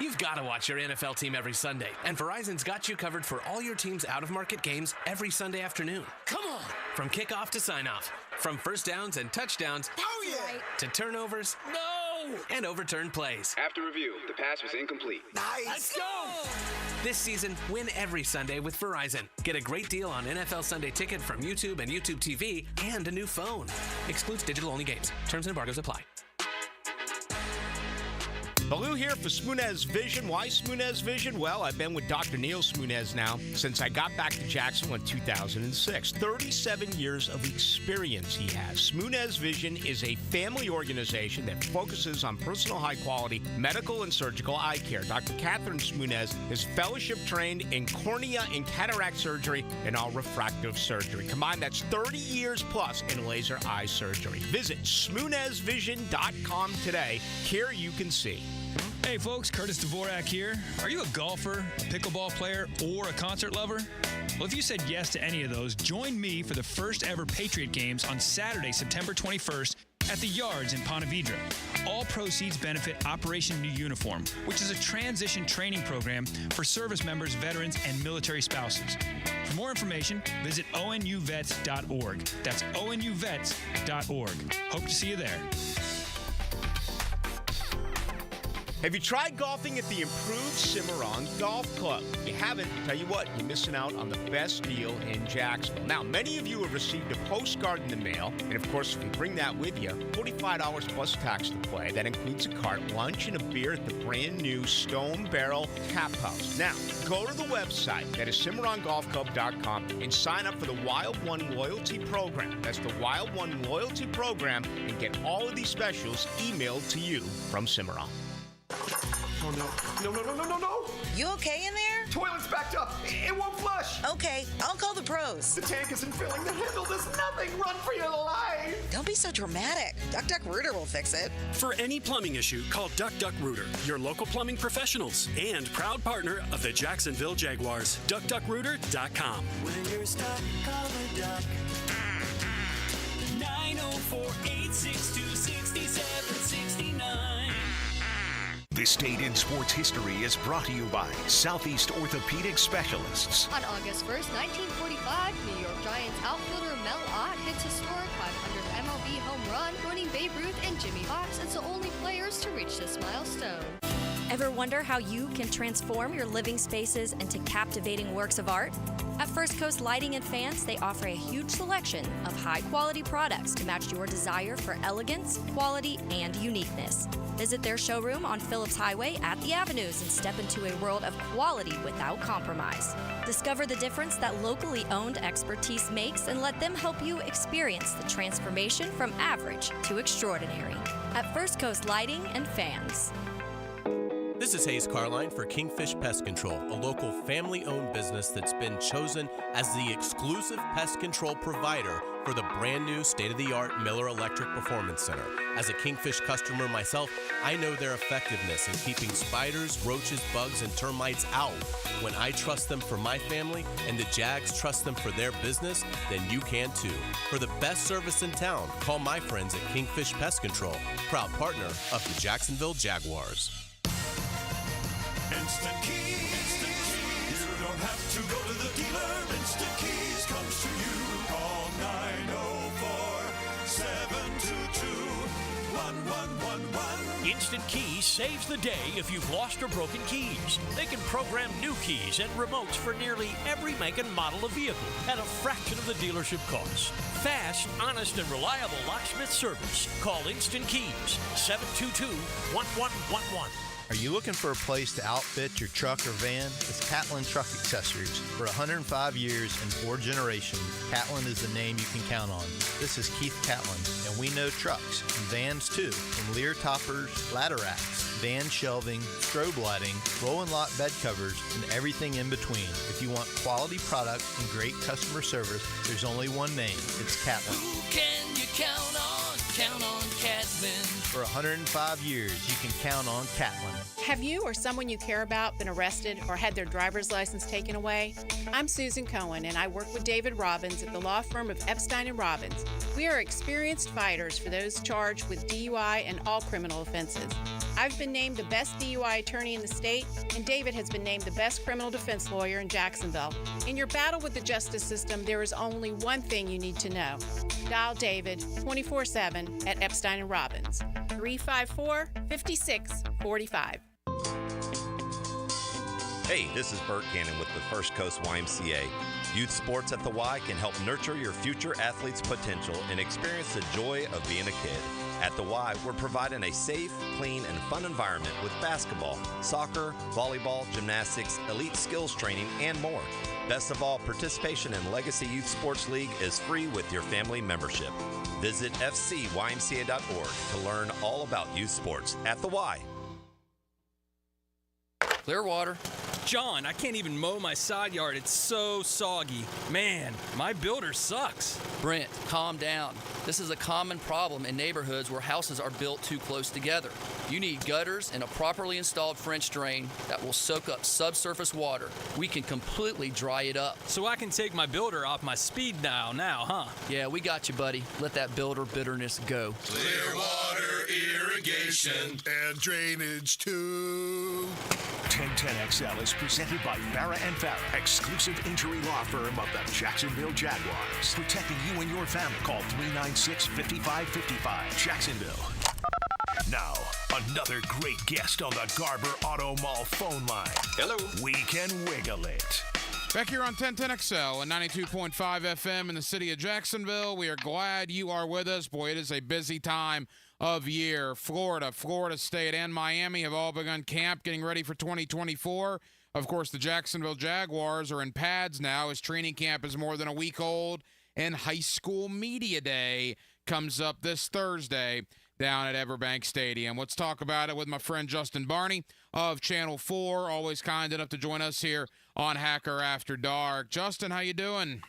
You've got to watch your NFL team every Sunday, and Verizon's got you covered for all your team's out-of-market games every Sunday afternoon. Come on! From kickoff to sign-off, from first downs and touchdowns to turnovers and overturned plays. After review, the pass was incomplete. Nice! Let's go! This season, win every Sunday with Verizon. Get a great deal on NFL Sunday Ticket from YouTube and YouTube TV and a new phone. Excludes digital-only games. Terms and embargoes apply. Baloo here for Smunez Vision. Why Smunez Vision? Well, I've been with Dr. Neil Smunez now since I got back to Jacksonville in 2006. 37 years of experience he has. Smunez Vision is a family organization that focuses on personal high-quality medical and surgical eye care. Dr. Catherine Smunez is fellowship-trained in cornea and cataract surgery and all refractive surgery. Combined, that's 30 years plus in laser eye surgery. Visit SmunezVision.com today. Care you can see. Hey folks, Curtis Dvorak here. Are you a golfer, a pickleball player, or a concert lover? Well, if you said yes to any of those, join me for the first ever Patriot Games on Saturday, September 21st at the Yards in Ponte Vedra. All proceeds benefit Operation New Uniform, which is a transition training program for service members, veterans, and military spouses. For more information, visit onuvets.org. That's onuvets.org. Hope to see you there. Have you tried golfing at the improved Cimarron Golf Club? If you haven't, tell you what, you're missing out on the best deal in Jacksonville. Now, many of you have received a postcard in the mail, and of course, if you bring that with you, $45 plus tax to play. That includes a cart, lunch, and a beer at the brand new Stone Barrel Tap House. Now, go to the website, that is CimarronGolfClub.com, and sign up for the Wild One Loyalty Program. That's the Wild One Loyalty Program, and get all of these specials emailed to you from Cimarron. Oh, no. You okay in there? Toilet's backed up. It won't flush. Okay, I'll call the pros. The tank isn't filling. The handle does nothing. Run for your life. Don't be so dramatic. Duck Rooter will fix it. For any plumbing issue, call Duck Rooter, your local plumbing professionals, and proud partner of the Jacksonville Jaguars. DuckDuckRooter.com. When you're stuck, call the Duck. 904-862-6769. This date in sports history is brought to you by Southeast Orthopedic Specialists. On August 1st, 1945, New York Giants outfielder Mel Ott hits historic 500th MLB home run, joining Babe Ruth and Jimmy Fox as the only players to reach this milestone. Ever wonder how you can transform your living spaces into captivating works of art? At First Coast Lighting and Fans, they offer a huge selection of high-quality products to match your desire for elegance, quality, and uniqueness. Visit their showroom on Phillips Highway at the Avenues and step into a world of quality without compromise. Discover the difference that locally owned expertise makes and let them help you experience the transformation from average to extraordinary. At First Coast Lighting and Fans. This is Hayes Carline for Kingfish Pest Control, a local family-owned business that's been chosen as the exclusive pest control provider for the brand new state-of-the-art Miller Electric Performance Center. As a Kingfish customer myself, I know their effectiveness in keeping spiders, roaches, bugs, and termites out. When I trust them for my family and the Jags trust them for their business, then you can too. For the best service in town, call my friends at Kingfish Pest Control, proud partner of the Jacksonville Jaguars. Instant Keys. You don't have to go to the dealer. Instant Keys comes to you. Call 904-722-1111. Instant Keys saves the day if you've lost or broken keys. They can program new keys and remotes for nearly every make and model of vehicle at a fraction of the dealership cost. Fast, honest, and reliable locksmith service. Call Instant Keys, 722-1111. Are you looking for a place to outfit your truck or van? It's Catlin Truck Accessories. For 105 years and 4 generations, Catlin is the name you can count on. This is Keith Catlin, and we know trucks and vans too, from Lear toppers, ladder racks, van shelving, strobe lighting, roll and lock bed covers, and everything in between. If you want quality product and great customer service, there's only one name. It's Catlin. Who can you count on? Count on Catlin. For 105 years, you can count on Catlin. Have you or someone you care about been arrested or had their driver's license taken away? I'm Susan Cohen, and I work with David Robbins at the law firm of Epstein & Robbins. We are experienced fighters for those charged with DUI and all criminal offenses. I've been named the best DUI attorney in the state, and David has been named the best criminal defense lawyer in Jacksonville. In your battle with the justice system, there is only one thing you need to know. Dial David 24/7 at Epstein & Robbins, 354-5645. Hey, this is Bert Cannon with the First Coast YMCA. Youth sports at the Y can help nurture your future athlete's potential and experience the joy of being a kid. At the Y, we're providing a safe, clean, and fun environment with basketball, soccer, volleyball, gymnastics, elite skills training, and more. Best of all, participation in Legacy Youth Sports League is free with your family membership. Visit fcymca.org to learn all about youth sports at the Y. Clearwater, John, I can't even mow my side yard. It's so soggy. Man, my builder sucks. Brent, calm down. This is a common problem in neighborhoods where houses are built too close together. You need gutters and a properly installed French drain that will soak up subsurface water. We can completely dry it up. So I can take my builder off my speed dial now, huh? Yeah, we got you, buddy. Let that builder bitterness go. Clearwater irrigation and drainage too. 1010XL is presented by Farah & Farah, exclusive injury law firm of the Jacksonville Jaguars. Protecting you and your family. Call 396-5555. Jacksonville. Now, another great guest on the Garber Auto Mall phone line. Hello. We can wiggle it. Back here on 1010XL and 92.5 FM in the city of Jacksonville. We are glad you are with us. Boy, it is a busy time of year. Florida State, and Miami have all begun camp, getting ready for 2024. Of course, the Jacksonville Jaguars are in pads now as training camp is more than a week old, and High School Media Day comes up this Thursday down at Everbank Stadium. Let's talk about it with my friend Justin Barney of Channel 4, always kind enough to join us here on Hacker After Dark. Justin, how you doing?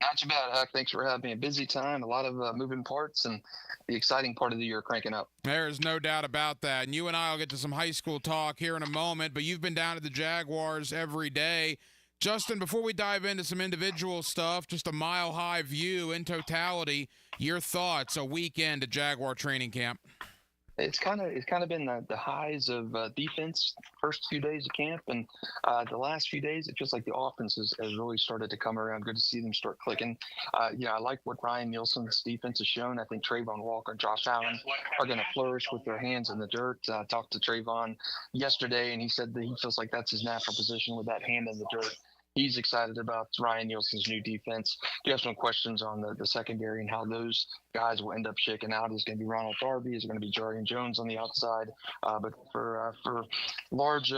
Not too bad, Huck. Thanks for having me. A busy time, a lot of moving parts, and the exciting part of the year cranking up. There's no doubt about that. And you and I will get to some high school talk here in a moment, but you've been down at the Jaguars every day. Justin, before we dive into some individual stuff, just a mile-high view in totality, your thoughts a weekend at Jaguar training camp? It's kind of been the highs of defense first few days of camp, and the last few days it feels like the offense has really started to come around. Good to see them start clicking. I like what Ryan Nielsen's defense has shown. I think Trayvon Walker and Josh Allen are going to flourish with their hands in the dirt. I talked to Trayvon yesterday, and he said that he feels like that's his natural position with that hand in the dirt. He's excited about Ryan Nielsen's new defense. You have some questions on the secondary and how those guys will end up shaking out. Is it going to be Ronald Darby? Is it going to be Jarian Jones on the outside? But for large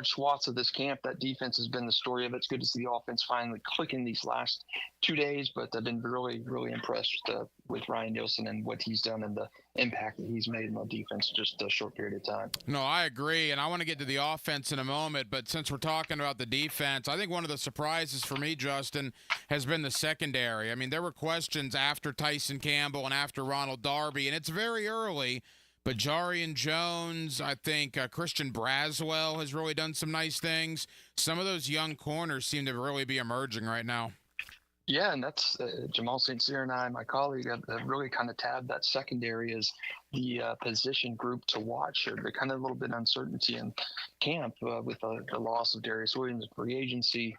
swaths of this camp, that defense has been the story of it. It's good to see the offense finally clicking these last 2 days, but I've been really, really impressed with Ryan Nielsen and what he's done and the impact that he's made in the defense in just a short period of time. No, I agree, and I want to get to the offense in a moment, but since we're talking about the defense, I think one of the surprises for me, Justin, has been the secondary. I mean, there were questions after Tyson Campbell and after Ronald Darby, and it's very early, but Jarian Jones, I think Christian Braswell has really done some nice things. Some of those young corners seem to really be emerging right now. Yeah, and that's Jamal St. Cyr and I, my colleague, have really kind of tabbed that secondary as the position group to watch. They're kind of a little bit uncertainty in camp with the loss of Darius Williams in free agency,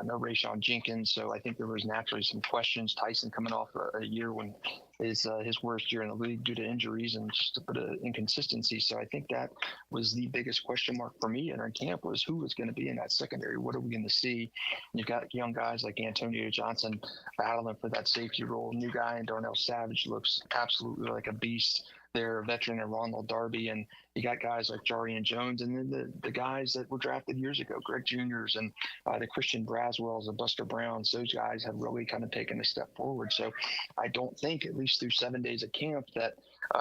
no Rayshon Jenkins. So I think there was naturally some questions. Tyson coming off a year when his worst year in the league due to injuries and just a bit of inconsistency. So I think that was the biggest question mark for me in our camp was who was going to be in that secondary. What are we going to see? And you've got young guys like Antonio Johnson battling for that safety role. New guy in Darnell Savage looks absolutely like a beast. Their veteran and Ronald Darby, and you got guys like Jarian Jones, and then the guys that were drafted years ago, Greg Juniors and the Christian Braswells and Buster Browns. Those guys have really kind of taken a step forward. So I don't think, at least through 7 days of camp, that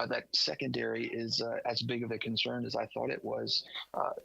that secondary is as big of a concern as I thought it was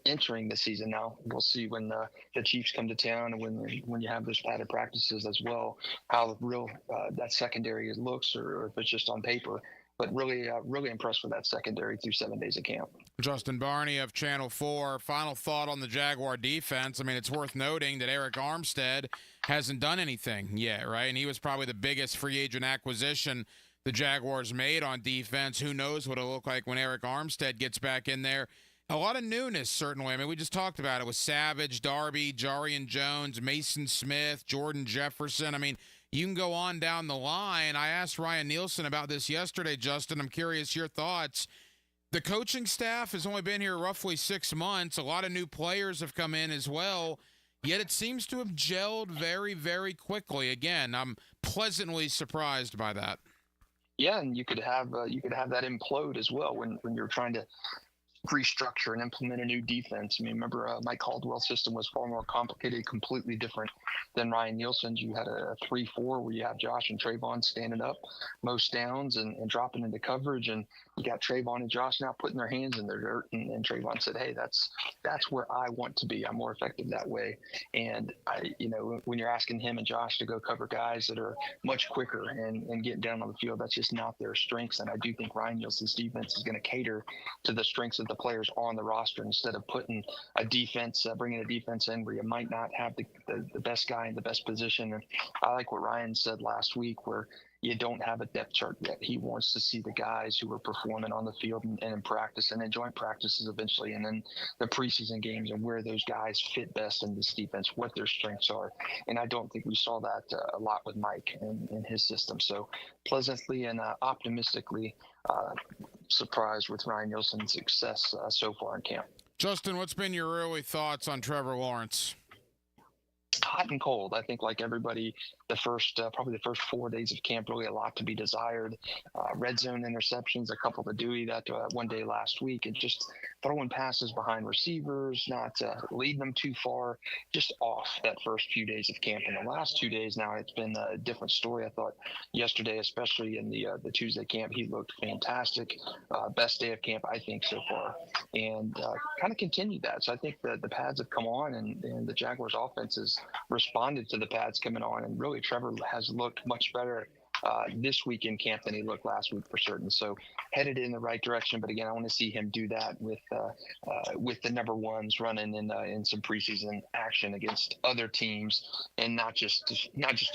entering the season. Now we'll see when the Chiefs come to town and when you have those padded practices as well, how real that secondary looks, or if it's just on paper. But really impressed with that secondary through 7 days of camp. Justin Barney of Channel 4, final thought on the Jaguar defense. I mean, it's worth noting that Eric Armstead hasn't done anything yet, right? And he was probably the biggest free agent acquisition the Jaguars made on defense. Who knows what it'll look like when Eric Armstead gets back in there. A lot of newness, certainly. I mean, we just talked about it with Savage, Darby, Jarian Jones, Mason Smith, Jordan Jefferson. I mean, you can go on down the line. I asked Ryan Nielsen about this yesterday, Justin. I'm curious your thoughts. The coaching staff has only been here roughly 6 months. A lot of new players have come in as well, yet it seems to have gelled very, very quickly. Again, I'm pleasantly surprised by that. Yeah, and you could have that implode as well when you're trying to restructure and implement a new defense. I mean, remember Mike Caldwell's system was far more complicated, completely different than Ryan Nielsen's. You had a 3-4 where you have Josh and Trayvon standing up most downs and dropping into coverage, and you got Trayvon and Josh now putting their hands in their dirt. And Trayvon said, "Hey, that's where I want to be. I'm more effective that way." And when you're asking him and Josh to go cover guys that are much quicker and getting down on the field, that's just not their strengths. And I do think Ryan Nielsen's defense is going to cater to the strengths of the players on the roster instead of putting a defense, bringing a defense in where you might not have the best guy in the best position. And I like what Ryan said last week, where you don't have a depth chart yet. He wants to see the guys who are performing on the field and in practice and in joint practices eventually, and then the preseason games, and where those guys fit best in this defense, what their strengths are. And I don't think we saw that a lot with Mike and his system. So pleasantly and optimistically surprised with Ryan Nielsen's success so far in camp. Justin, what's been your early thoughts on Trevor Lawrence? Hot and cold. I think, like everybody, probably the first 4 days of camp, really a lot to be desired. Red zone interceptions, a couple to Dewey that one day last week, and just throwing passes behind receivers, not leading them too far, just off that first few days of camp. And the last 2 days now, it's been a different story. I thought yesterday, especially in the Tuesday camp, he looked fantastic. Best day of camp, I think, so far, and kind of continued that. So I think the pads have come on, and the Jaguars offense has responded to the pads coming on, and really Trevor has looked much better this week in camp than he looked last week for certain. So headed in the right direction. But again, I want to see him do that with the number ones running in some preseason action against other teams, and not just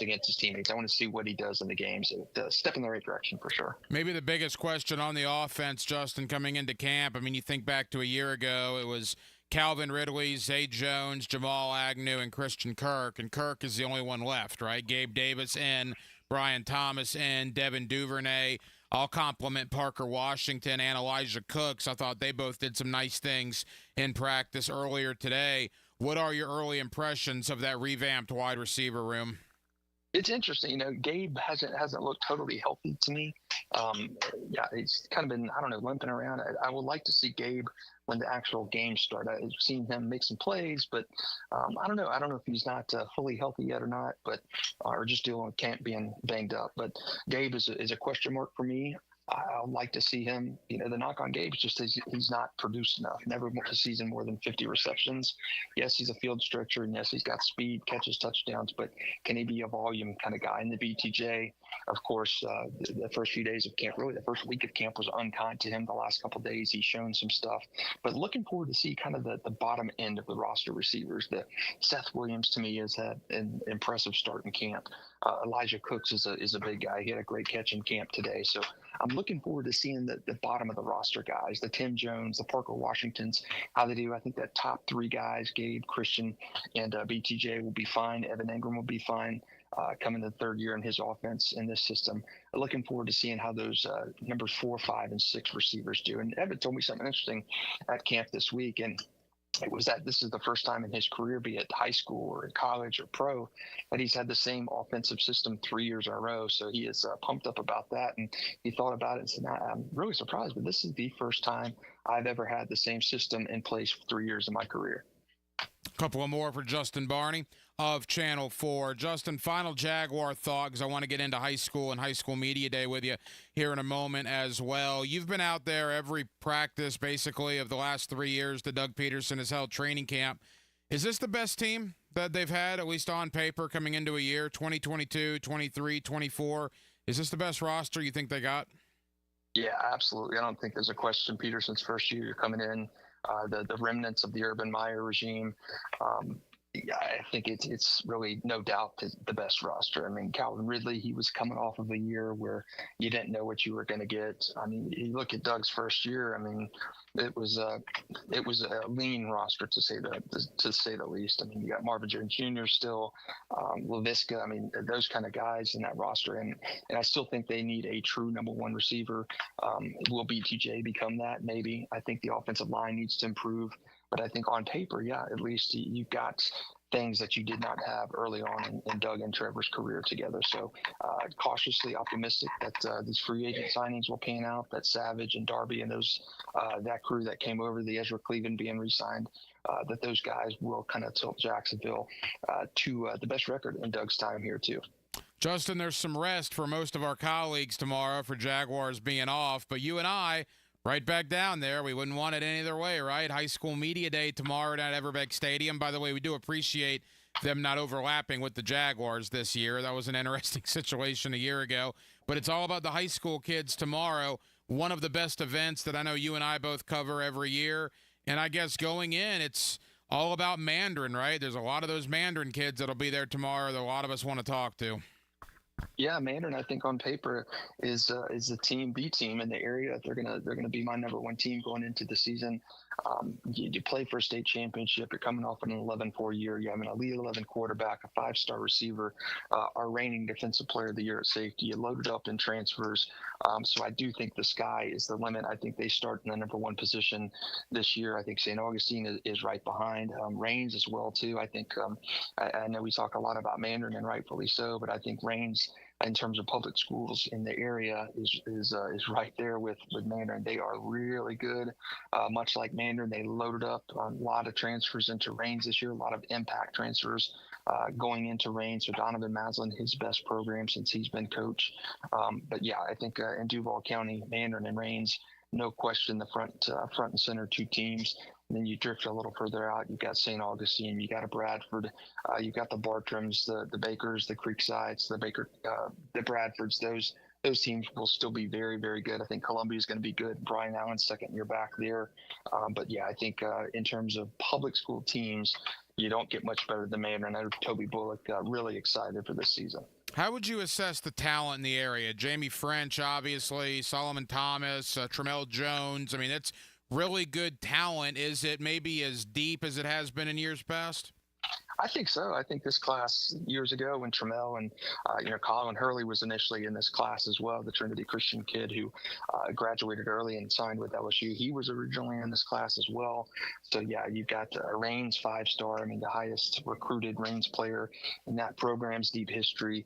against his teammates. I want to see what he does in the games. Step in the right direction for sure. Maybe the biggest question on the offense, Justin, coming into camp. I mean, you think back to a year ago, it was Calvin Ridley, Zay Jones, Jamal Agnew, and Christian Kirk. And Kirk is the only one left, right? Gabe Davis in, Brian Thomas in, Devin Duvernay. I'll compliment Parker Washington and Elijah Cooks. I thought they both did some nice things in practice earlier today. What are your early impressions of that revamped wide receiver room? It's interesting. Gabe hasn't looked totally healthy to me. He's kind of been, limping around. I would like to see Gabe when the actual games start. I've seen him make some plays, but I don't know. I don't know if he's not fully healthy yet or not, or just dealing with camp being banged up. But Gabe is a question mark for me. I'd like to see him. The knock on Gabe is just he's not produced enough. Never a season more than 50 receptions. Yes, he's a field stretcher, and yes, he's got speed, catches touchdowns, but can he be a volume kind of guy? And the BTJ, of course, the first few days of camp, really the first week of camp was unkind to him. The last couple of days, he's shown some stuff. But looking forward to see kind of the bottom end of the roster receivers. Seth Williams, to me, has had an impressive start in camp. Elijah Cooks is a big guy. He had a great catch in camp today. So I'm looking forward to seeing the bottom of the roster guys, the Tim Jones, the Parker Washingtons, how they do. I think that top three guys, Gabe, Christian, and BTJ will be fine. Evan Engram will be fine coming to the third year in his offense in this system. Looking forward to seeing how those numbers 4, 5, and 6 receivers do. And Evan told me something interesting at camp this week, and it was that this is the first time in his career, be it high school or college or pro, that he's had the same offensive system 3 years in a row. So he is pumped up about that. And he thought about it and said, I'm really surprised, but this is the first time I've ever had the same system in place for 3 years in my career. A couple of more for Justin Barney of Channel 4. Justin, final Jaguar thought, because I want to get into high school and high school media day with you here in a moment as well. You've been out there every practice, basically, of the last 3 years that Doug Peterson has held training camp. Is this the best team that they've had, at least on paper, coming into a year, 2022, 23, 24? Is this the best roster you think they got? Yeah, absolutely. I don't think there's a question. Peterson's first year coming in, the remnants of the Urban Meyer regime. I think it's really no doubt the best roster. I mean, Calvin Ridley, he was coming off of a year where you didn't know what you were going to get. I mean, you look at Doug's first year. I mean, it was a lean roster to say the least. I mean, you got Marvin Jones Jr. still, Laviska. I mean, those kind of guys in that roster, and I still think they need a true number one receiver. Will BTJ become that? Maybe. I think the offensive line needs to improve. But I think on paper, yeah, at least you've got things that you did not have early on in Doug and Trevor's career together. So cautiously optimistic that these free agent signings will pan out, that Savage and Darby and that crew that came over, the Ezra Cleveland being re-signed, that those guys will kind of tilt Jacksonville to the best record in Doug's time here too. Justin, there's some rest for most of our colleagues tomorrow for Jaguars being off, but you and I, right back down there, we wouldn't want it any other way, right? High School Media Day tomorrow at Everbank Stadium. By the way, we do appreciate them not overlapping with the Jaguars this year. That was an interesting situation a year ago. But it's all about the high school kids tomorrow, one of the best events that I know you and I both cover every year. And I guess going in, it's all about Mandarin, right? There's a lot of those Mandarin kids that'll be there tomorrow that a lot of us want to talk to. Yeah, Mandarin, I think on paper is the team, B team in the area. They're gonna be my number one team going into the season. You play for a state championship. You're coming off an 11-4 year. You have an Elite 11 quarterback, a 5-star receiver, our reigning defensive player of the year at safety. You loaded up in transfers. So I do think the sky is the limit. I think they start in the number one position this year. I think St. Augustine is right behind. Rains as well too. I think I know we talk a lot about Mandarin, and rightfully so, but I think Rains, in terms of public schools in the area, is right there with Mandarin. They are really good. Much like Mandarin, they loaded up a lot of transfers into Rains this year, a lot of impact transfers going into Rains. So Donovan Maslin, his best program since he's been coach. But yeah, I think in Duval County, Mandarin and Rains, no question, the front and center two teams. And then you drift a little further out. You've got St. Augustine, you got a Bradford, you've got the Bartrams, the Bakers, the Creeksides, the Bradfords. Those teams will still be very, very good. I think Columbia is going to be good. Brian Allen's second year back there. But yeah, I think in terms of public school teams, you don't get much better than Mandarin. I know Toby Bullock really excited for this season. How would you assess the talent in the area? Jamie French, obviously, Solomon Thomas, Tramel Jones. I mean, it's really good talent. Is it maybe as deep as it has been in years past? I think so. I think this class years ago when Tramel and, Colin Hurley was initially in this class as well, the Trinity Christian kid who graduated early and signed with LSU. He was originally in this class as well. So, yeah, you've got a Rains 5-star, the highest recruited Rains player in that program's deep history.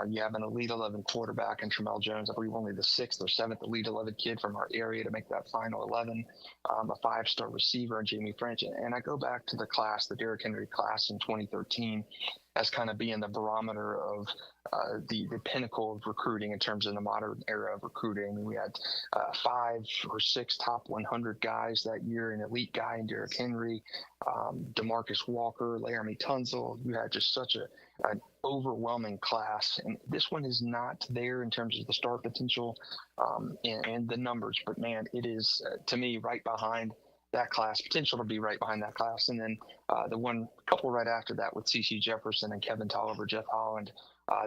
You have an Elite 11 quarterback in Tramel Jones. I believe only the 6th or 7th Elite 11 kid from our area to make that final 11. A 5-star receiver in Jamie French. And I go back to the class, the Derrick Henry class in 2013, as kind of being the barometer of the pinnacle of recruiting in terms of the modern era of recruiting. We had 5 or 6 top 100 guys that year, an elite guy in Derrick Henry, DeMarcus Walker, Laramie Tunzel. You had just such an overwhelming class, and this one is not there in terms of the star potential and the numbers, but man, it is to me right behind that class, potential to be right behind that class. And then the one couple right after that with CeCe Jefferson and Kevin Tolliver, Jeff Holland,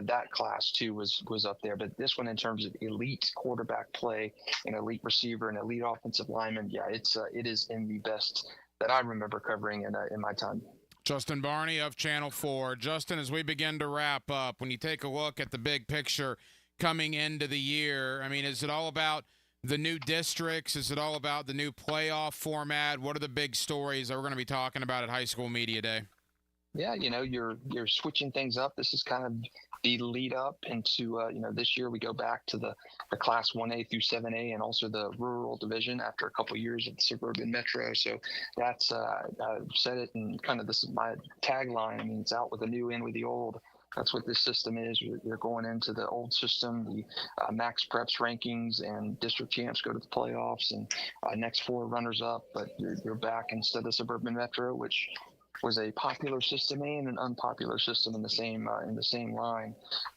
that class too was up there. But this one, in terms of elite quarterback play, an elite receiver, an elite offensive lineman, yeah, it is in the best that I remember covering in my time. Justin Barney of Channel 4. Justin, as we begin to wrap up, when you take a look at the big picture coming into the year, is it all about the new districts? Is it all about the new playoff format? What are the big stories that we're going to be talking about at High School Media Day? Yeah, you're switching things up. This is kind of the lead up into, this year we go back to the Class 1A through 7A and also the rural division after a couple of years of the suburban metro. So that's, I've said it, and kind of this is my tagline. It's out with the new, in with the old. That's what this system is. You're going into the old system, the max preps rankings, and district champs go to the playoffs, and next 4 runners up. But you're back instead of the suburban metro, which was a popular system and an unpopular system in the same line.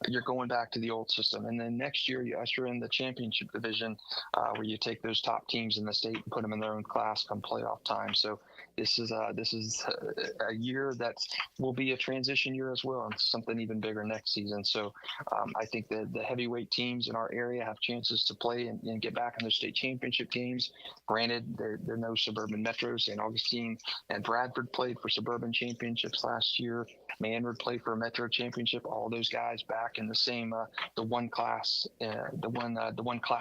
You're going back to the old system, and then next year you usher in the championship division, where you take those top teams in the state and put them in their own class come playoff time. So this is a year that will be a transition year as well, and something even bigger next season. So I think the heavyweight teams in our area have chances to play and get back in their state championship games. Granted, they're no suburban metros. St. Augustine and Bradford played for suburban Suburban championships last year. Manward played for a Metro championship. All those guys back in the same the one class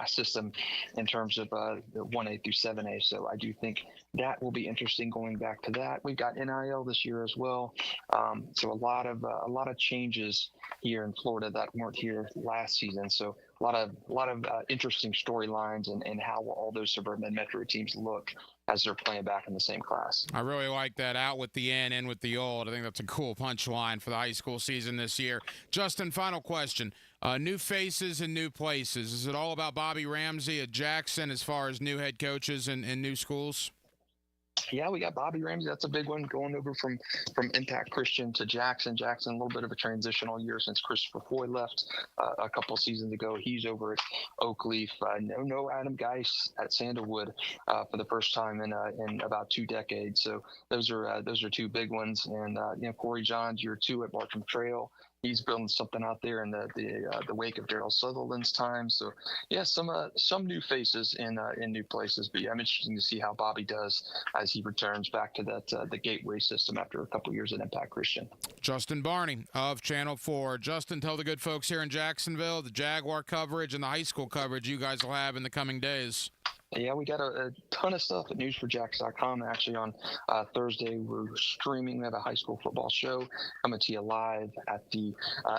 system in terms of the 1A through 7A. So I do think that will be interesting going back to that. We've got NIL this year as well. So a lot of changes here in Florida that weren't here last season. So a lot of interesting storylines and how will all those Suburban and Metro teams look as they're playing back in the same class. I really like that, out with the in with the old. I think that's a cool punchline for the high school season this year. Justin, final question. New faces and new places. Is it all about Bobby Ramsey at Jackson as far as new head coaches and new schools? Yeah, we got Bobby Ramsey. That's a big one, going over from Impact Christian to Jackson. Jackson, a little bit of a transitional year since Christopher Foy left a couple seasons ago. He's over at Oakleaf. No Adam Geis at Sandalwood for the first time in about 2 decades. So those are 2 big ones. And Corey Johns, year 2 at Bartram Trail. He's building something out there in the wake of Darryl Sutherland's time. So, yeah, some new faces in new places. But yeah, I'm interested to see how Bobby does as he returns back to the gateway system after a couple years at Impact Christian. Justin Barney of Channel 4. Justin, tell the good folks here in Jacksonville the Jaguar coverage and the high school coverage you guys will have in the coming days. Yeah, we got a ton of stuff at news4jax.com. Actually, on Thursday, we're streaming at a high school football show coming to you live at the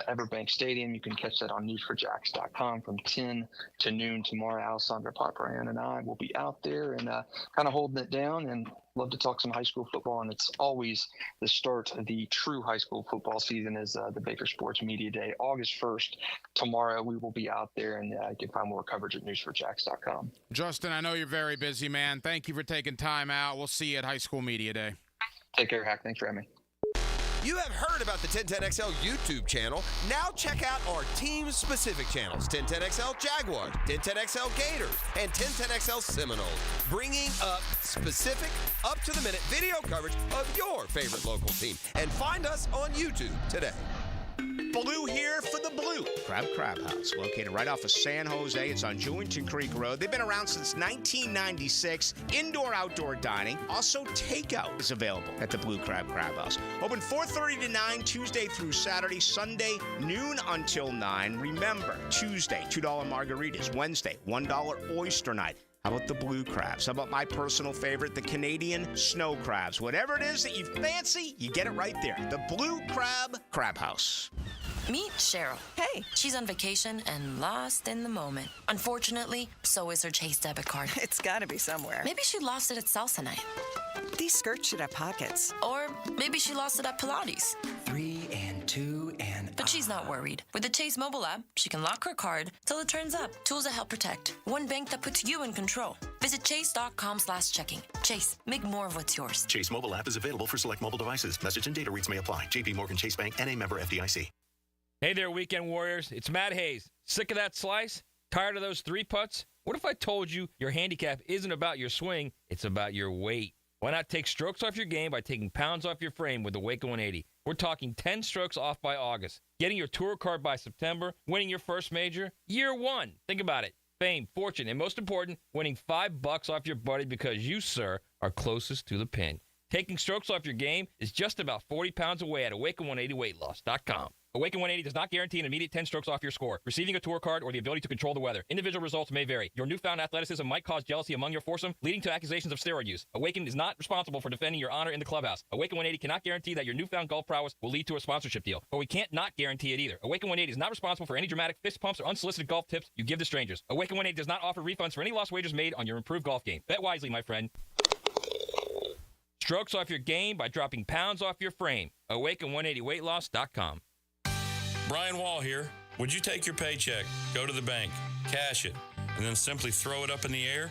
Everbank Stadium. You can catch that on news4jax.com from 10 to noon tomorrow. Alessandra Papayan and I will be out there and kind of holding it down, and love to talk some high school football. And it's always the start of the true high school football season is the Baker Sports Media Day, August 1st. Tomorrow we will be out there, and you can find more coverage at news4jax.com. Justin, I know you're very busy, man. Thank you for taking time out. We'll see you at High School Media Day. Take care, Hack. Thanks for having me. You have heard about the 1010XL YouTube channel. Now check out our team-specific channels, 1010XL Jaguars, 1010XL Gators, and 1010XL Seminoles, bringing up specific, up-to-the-minute video coverage of your favorite local team. And find us on YouTube today. Blue here for the Blue Crab House, located right off of San Jose. It's on Jewington Creek Road. They've been around since 1996. Indoor-outdoor dining. Also, takeout is available at the Blue Crab House. Open 4:30 to 9, Tuesday through Saturday. Sunday, noon until 9. Remember, Tuesday, $2 margaritas. Wednesday, $1 oyster night. How about the blue crabs? How about my personal favorite, the Canadian snow crabs? Whatever it is that you fancy, you get it right there. The Blue Crab House. Meet Cheryl. Hey. She's on vacation and lost in the moment. Unfortunately, so is her Chase debit card. It's gotta be somewhere. Maybe she lost it at salsa night. These skirts should have pockets. Or maybe she lost it at Pilates. 3 and 2 and... But she's not worried. With the Chase mobile app, she can lock her card till it turns up. Tools that help protect. One bank that puts you in control. Visit chase.com/checking. Chase, make more of what's yours. Chase mobile app is available for select mobile devices. Message and data rates may apply. JP Morgan Chase Bank, N.A. member FDIC. Hey there, Weekend Warriors. It's Matt Hayes. Sick of that slice? Tired of those 3 putts? What if I told you your handicap isn't about your swing, it's about your weight? Why not take strokes off your game by taking pounds off your frame with the Waco 180? We're talking 10 strokes off by August, getting your tour card by September, winning your first major, year 1. Think about it. Fame, fortune, and most important, winning $5 off your buddy because you, sir, are closest to the pin. Taking strokes off your game is just about 40 pounds away at Awaken180weightloss.com. Awaken 180 does not guarantee an immediate 10 strokes off your score, receiving a tour card, or the ability to control the weather. Individual results may vary. Your newfound athleticism might cause jealousy among your foursome, leading to accusations of steroid use. Awaken is not responsible for defending your honor in the clubhouse. Awaken 180 cannot guarantee that your newfound golf prowess will lead to a sponsorship deal, but we can't not guarantee it either. Awaken 180 is not responsible for any dramatic fist pumps or unsolicited golf tips you give to strangers. Awaken 180 does not offer refunds for any lost wagers made on your improved golf game. Bet wisely, my friend. Strokes off your game by dropping pounds off your frame. Awaken180weightloss.com. Brian Wall here. Would you take your paycheck, go to the bank, cash it, and then simply throw it up in the air?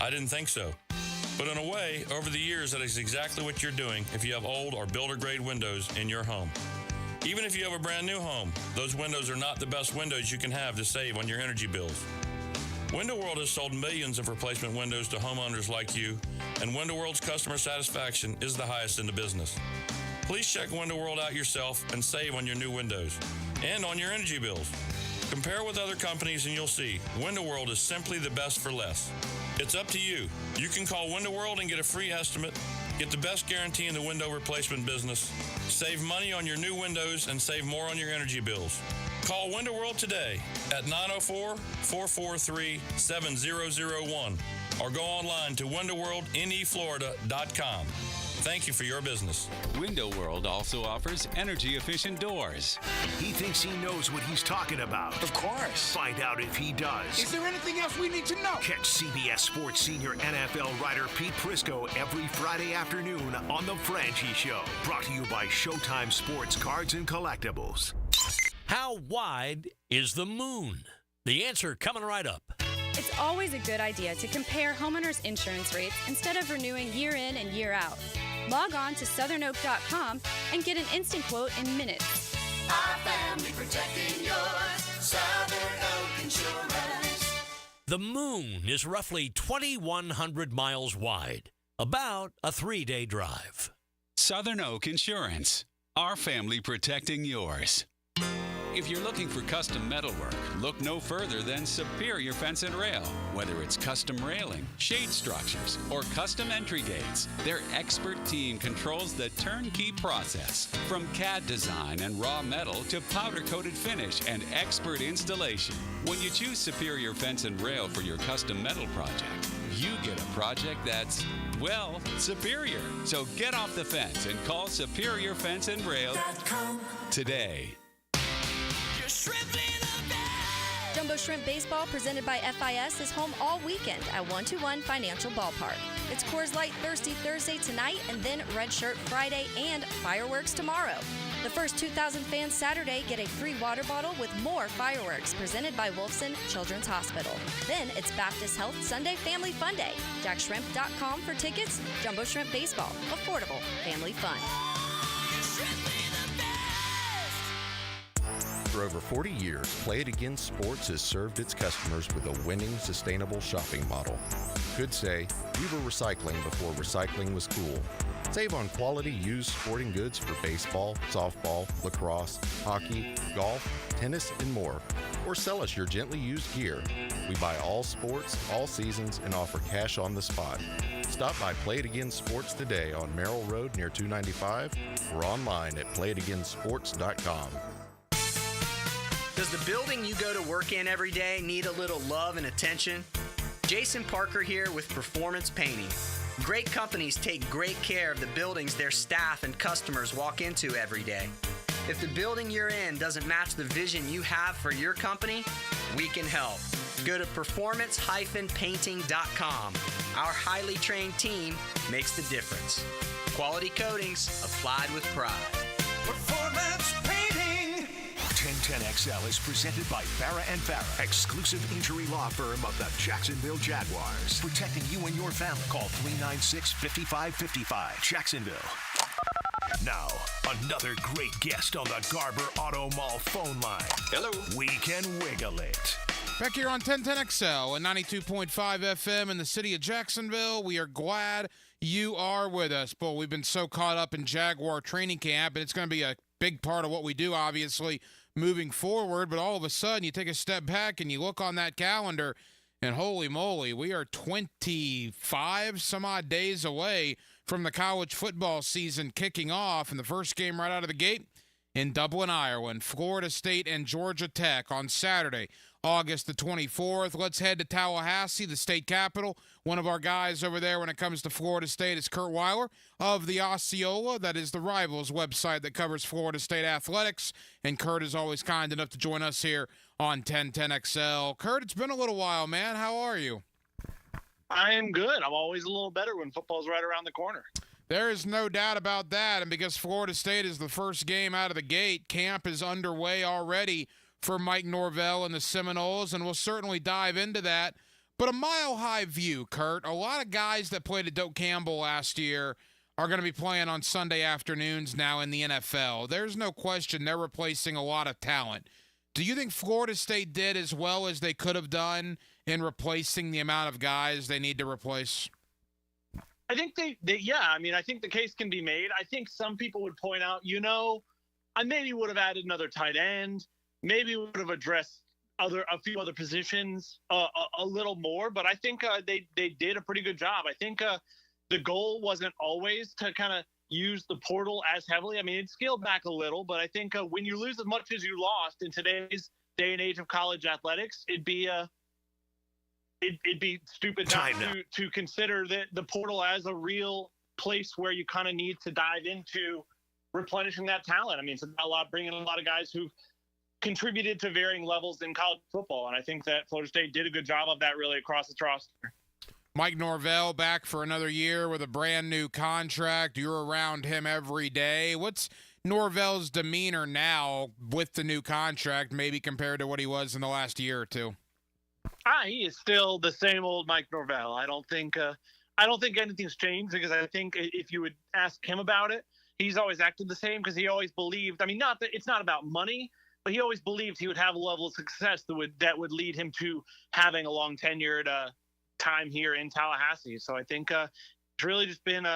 I didn't think so. But in a way, over the years, that is exactly what you're doing if you have old or builder-grade windows in your home. Even if you have a brand new home, those windows are not the best windows you can have to save on your energy bills. Window World has sold millions of replacement windows to homeowners like you, and Window World's customer satisfaction is the highest in the business. Please check Window World out yourself and save on your new windows and on your energy bills. Compare with other companies and you'll see Window World is simply the best for less. It's up to you. You can call Window World and get a free estimate, Get the best guarantee in the window replacement business. Save money on your new windows and save more on your energy bills. Call Window World today at 904-443-7001 or go online to windowworldneflorida.com. Thank you for your business. Window World also offers energy-efficient doors. He thinks he knows what he's talking about. Of course. Find out if he does. Is there anything else we need to know? Catch CBS Sports senior NFL writer Pete Prisco every Friday afternoon on The Franchi Show. Brought to you by Showtime Sports Cards and Collectibles. How wide is the moon? The answer coming right up. It's always a good idea to compare homeowners' insurance rates instead of renewing year in and year out. Log on to southernoak.com and get an instant quote in minutes. Our family protecting yours. Southern Oak Insurance. The moon is roughly 2,100 miles wide, about a 3-day drive. Southern Oak Insurance. Our family protecting yours. If you're looking for custom metalwork, look no further than Superior Fence and Rail. Whether it's custom railing, shade structures, or custom entry gates, their expert team controls the turnkey process. From CAD design and raw metal to powder-coated finish and expert installation. When you choose Superior Fence and Rail for your custom metal project, you get a project that's, well, superior. So get off the fence and call Superior Fence and Rail today. Jumbo Shrimp Baseball, presented by FIS, is home all weekend at 121 Financial Ballpark. It's Coors Light Thirsty Thursday tonight, and then Red Shirt Friday and fireworks tomorrow. The first 2,000 fans Saturday get a free water bottle with more fireworks, presented by Wolfson Children's Hospital. Then it's Baptist Health Sunday Family Fun Day. JackShrimp.com for tickets. Jumbo Shrimp Baseball, affordable family fun. For over 40 years, Play It Again Sports has served its customers with a winning, sustainable shopping model. Could say, we were recycling before recycling was cool. Save on quality used sporting goods for baseball, softball, lacrosse, hockey, golf, tennis, and more. Or sell us your gently used gear. We buy all sports, all seasons, and offer cash on the spot. Stop by Play It Again Sports today on Merrill Road near 295 or online at playitagainsports.com. Does the building you go to work in every day need a little love and attention? Jason Parker here with Performance Painting. Great companies take great care of the buildings their staff and customers walk into every day. If the building you're in doesn't match the vision you have for your company, we can help. Go to performance-painting.com. Our highly trained team makes the difference. Quality coatings applied with pride. Performance Painting. 1010XL is presented by Farrah & Farrah, exclusive injury law firm of the Jacksonville Jaguars. Protecting you and your family. Call 396-5555. Jacksonville. Now, another great guest on the Garber Auto Mall phone line. Hello. We can wiggle it. Back here on 1010XL and 92.5 FM in the city of Jacksonville. We are glad you are with us. Boy, we've been so caught up in Jaguar training camp, and it's going to be a big part of what we do, obviously, moving forward. But all of a sudden, you take a step back and you look on that calendar, and holy moly, we are 25 some odd days away from the college football season kicking off. And the first game right out of the gate in Dublin, Ireland, Florida State and Georgia Tech on Saturday, August the 24th. Let's head to Tallahassee, the state capital. One of our guys over there when it comes to Florida State is Kurt Weiler of the Osceola. That is the Rivals website that covers Florida State athletics. And Kurt is always kind enough to join us here on 1010XL. Kurt, it's been a little while, man. How are you? I am good. I'm always a little better when football's right around the corner. There is no doubt about that. And because Florida State is the first game out of the gate, camp is underway already for Mike Norvell and the Seminoles, and we'll certainly dive into that. But a mile-high view, Kurt. A lot of guys that played at Doak Campbell last year are going to be playing on Sunday afternoons now in the NFL. There's no question they're replacing a lot of talent. Do you think Florida State did as well as they could have done in replacing the amount of guys they need to replace? I think I think the case can be made. I think some people would point out, I maybe would have added another tight end. Maybe would have addressed a few other positions a little more, but I think they did a pretty good job. I think the goal wasn't always to kind of use the portal as heavily. I mean, it scaled back a little, but I think when you lose as much as you lost in today's day and age of college athletics, it'd be stupid not to consider the portal as a real place where you kind of need to dive into replenishing that talent. I mean, it's bringing a lot of guys who've contributed to varying levels in college football, and I think that Florida State did a good job of that really across its roster. Mike Norvell back for another year with a brand new contract. You're around him every day. What's Norvell's demeanor now with the new contract, maybe compared to what he was in the last year or two? He is still the same old Mike Norvell. I don't think anything's changed, because I think if you would ask him about it, he's always acted the same, because he always believed. I mean, not that it's not about money, but he always believed he would have a level of success that would lead him to having a long tenured time here in Tallahassee. So I think it's really just been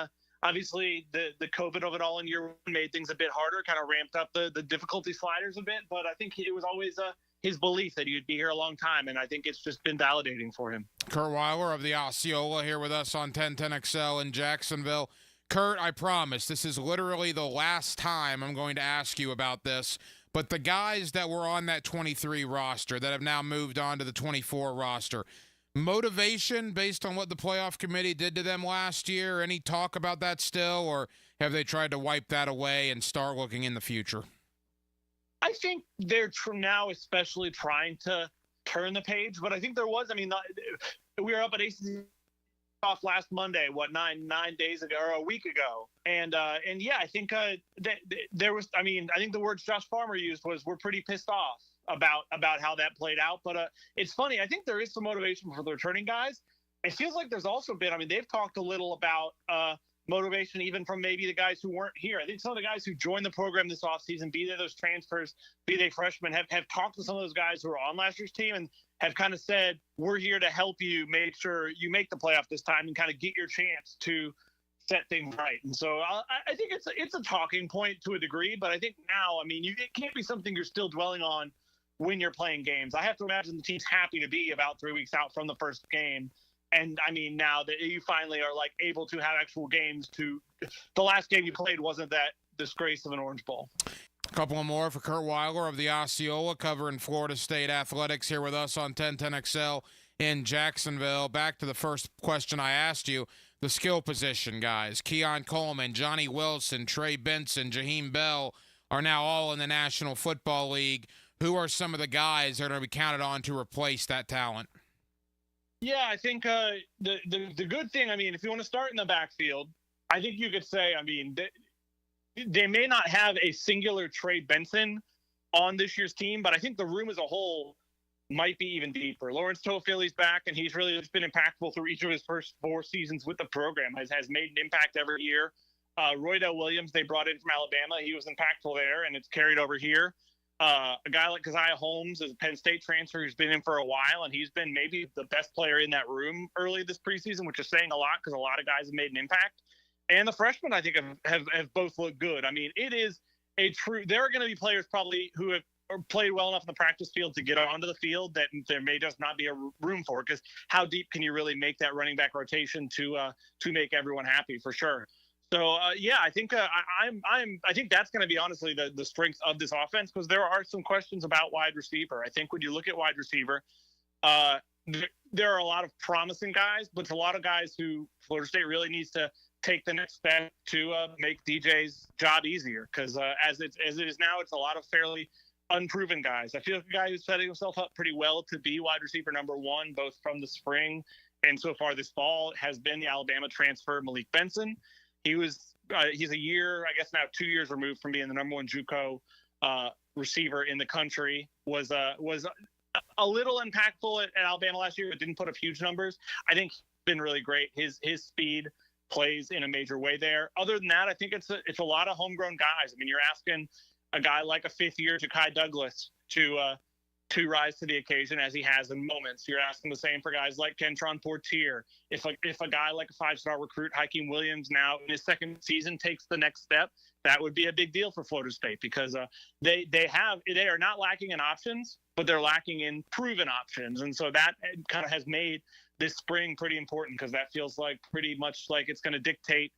obviously the COVID of it all in year one made things a bit harder, kind of ramped up the difficulty sliders a bit. But I think it was always his belief that he would be here a long time, and I think it's just been validating for him. Kurt Weiler of the Osceola here with us on 1010XL in Jacksonville. Kurt, I promise this is literally the last time I'm going to ask you about this, but the guys that were on that 23 roster that have now moved on to the 24 roster, motivation based on what the playoff committee did to them last year, any talk about that still, or have they tried to wipe that away and start looking in the future? I think they're now especially trying to turn the page, but I think there was, we were up at ACC off last Monday, nine days ago or a week ago. And yeah, I think there was, I think the words Josh Farmer used was, we're pretty pissed off about how that played out. But it's funny. I think there is some motivation for the returning guys. It feels like there's also been, they've talked a little about motivation even from maybe the guys who weren't here. I think some of the guys who joined the program this offseason, be they those transfers, be they freshmen, have talked to some of those guys who were on last year's team and have kind of said, we're here to help you make sure you make the playoff this time and kind of get your chance to set things right. And so I think it's a talking point to a degree, but I think now, it can't be something you're still dwelling on when you're playing games. I have to imagine the team's happy to be about 3 weeks out from the first game. And now that you finally are able to have actual games the last game you played wasn't that disgrace of an Orange Bowl. A couple more for Kurt Weiler of the Osceola, covering Florida State athletics here with us on 1010XL in Jacksonville. Back to the first question I asked you, the skill position guys. Keon Coleman, Johnny Wilson, Trey Benson, Jaheim Bell are now all in the National Football League. Who are some of the guys that are going to be counted on to replace that talent? Yeah, I think the good thing, if you want to start in the backfield, I think you could say, they may not have a singular Trey Benson on this year's team, but I think the room as a whole might be even deeper. Lawrence Toafili's back, and he's really just been impactful through each of his first 4 seasons with the program, has made an impact every year. Roydell Williams, they brought in from Alabama. He was impactful there, and it's carried over here. A guy like Keziah Holmes is a Penn State transfer who's been in for a while, and he's been maybe the best player in that room early this preseason, which is saying a lot because a lot of guys have made an impact. And the freshmen, I think, have both looked good. It is there are going to be players probably who have played well enough in the practice field to get onto the field that there may just not be a room for, because how deep can you really make that running back rotation to make everyone happy, for sure. So yeah, I think I think that's going to be honestly the strength of this offense, because there are some questions about wide receiver. I think when you look at wide receiver, there are a lot of promising guys, but it's a lot of guys who Florida State really needs to take the next step to make DJ's job easier, because as it is now, it's a lot of fairly unproven guys. I feel like a guy who's setting himself up pretty well to be wide receiver number 1, both from the spring and so far this fall, has been the Alabama transfer Malik Benson. He's a year, I guess now 2 years removed from being the number 1 JUCO receiver in the country. Was a little impactful at Alabama last year, but didn't put up huge numbers. I think he's been really great. His speed plays in a major way there. Other than that, I think it's a lot of homegrown guys. You're asking a guy like a 5th-year Ja'Kai Douglas to to rise to the occasion as he has in moments. You're asking the same for guys like Kentron Portier. If a guy like a 5-star recruit, Hakeem Williams, now in his second season takes the next step, that would be a big deal for Florida State because they are not lacking in options, but they're lacking in proven options. And so that kind of has made this spring pretty important because that feels like pretty much like it's going to dictate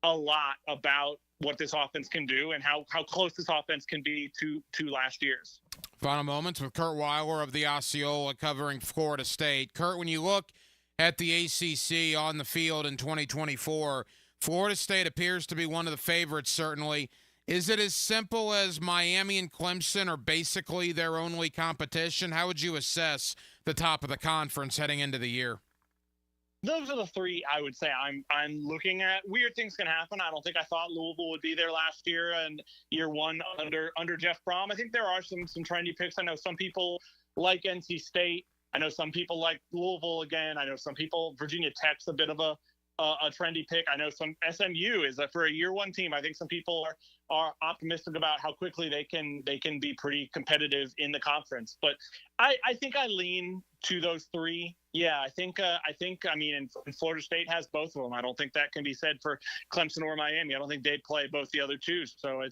a lot about what this offense can do and how close this offense can be to last year's. Final moments with Kurt Weiler of the Osceola covering Florida State. Kurt, when you look at the ACC on the field in 2024, Florida State appears to be one of the favorites, certainly. Is it as simple as Miami and Clemson are basically their only competition? How would you assess the top of the conference heading into the year? Those are the three I would say I'm looking at. Weird things can happen. I don't think I thought Louisville would be there last year and year one under Jeff Brom. I think there are some trendy picks. I know some people like NC State. I know some people like Louisville again. I know some people, Virginia Tech's a bit of a trendy pick. I know some SMU is for a year one team. I think some people are optimistic about how quickly they can be pretty competitive in the conference. But I think I lean to those three. Yeah, I think I mean, and Florida State has both of them. I don't think that can be said for Clemson or Miami. I don't think they'd play both the other two. So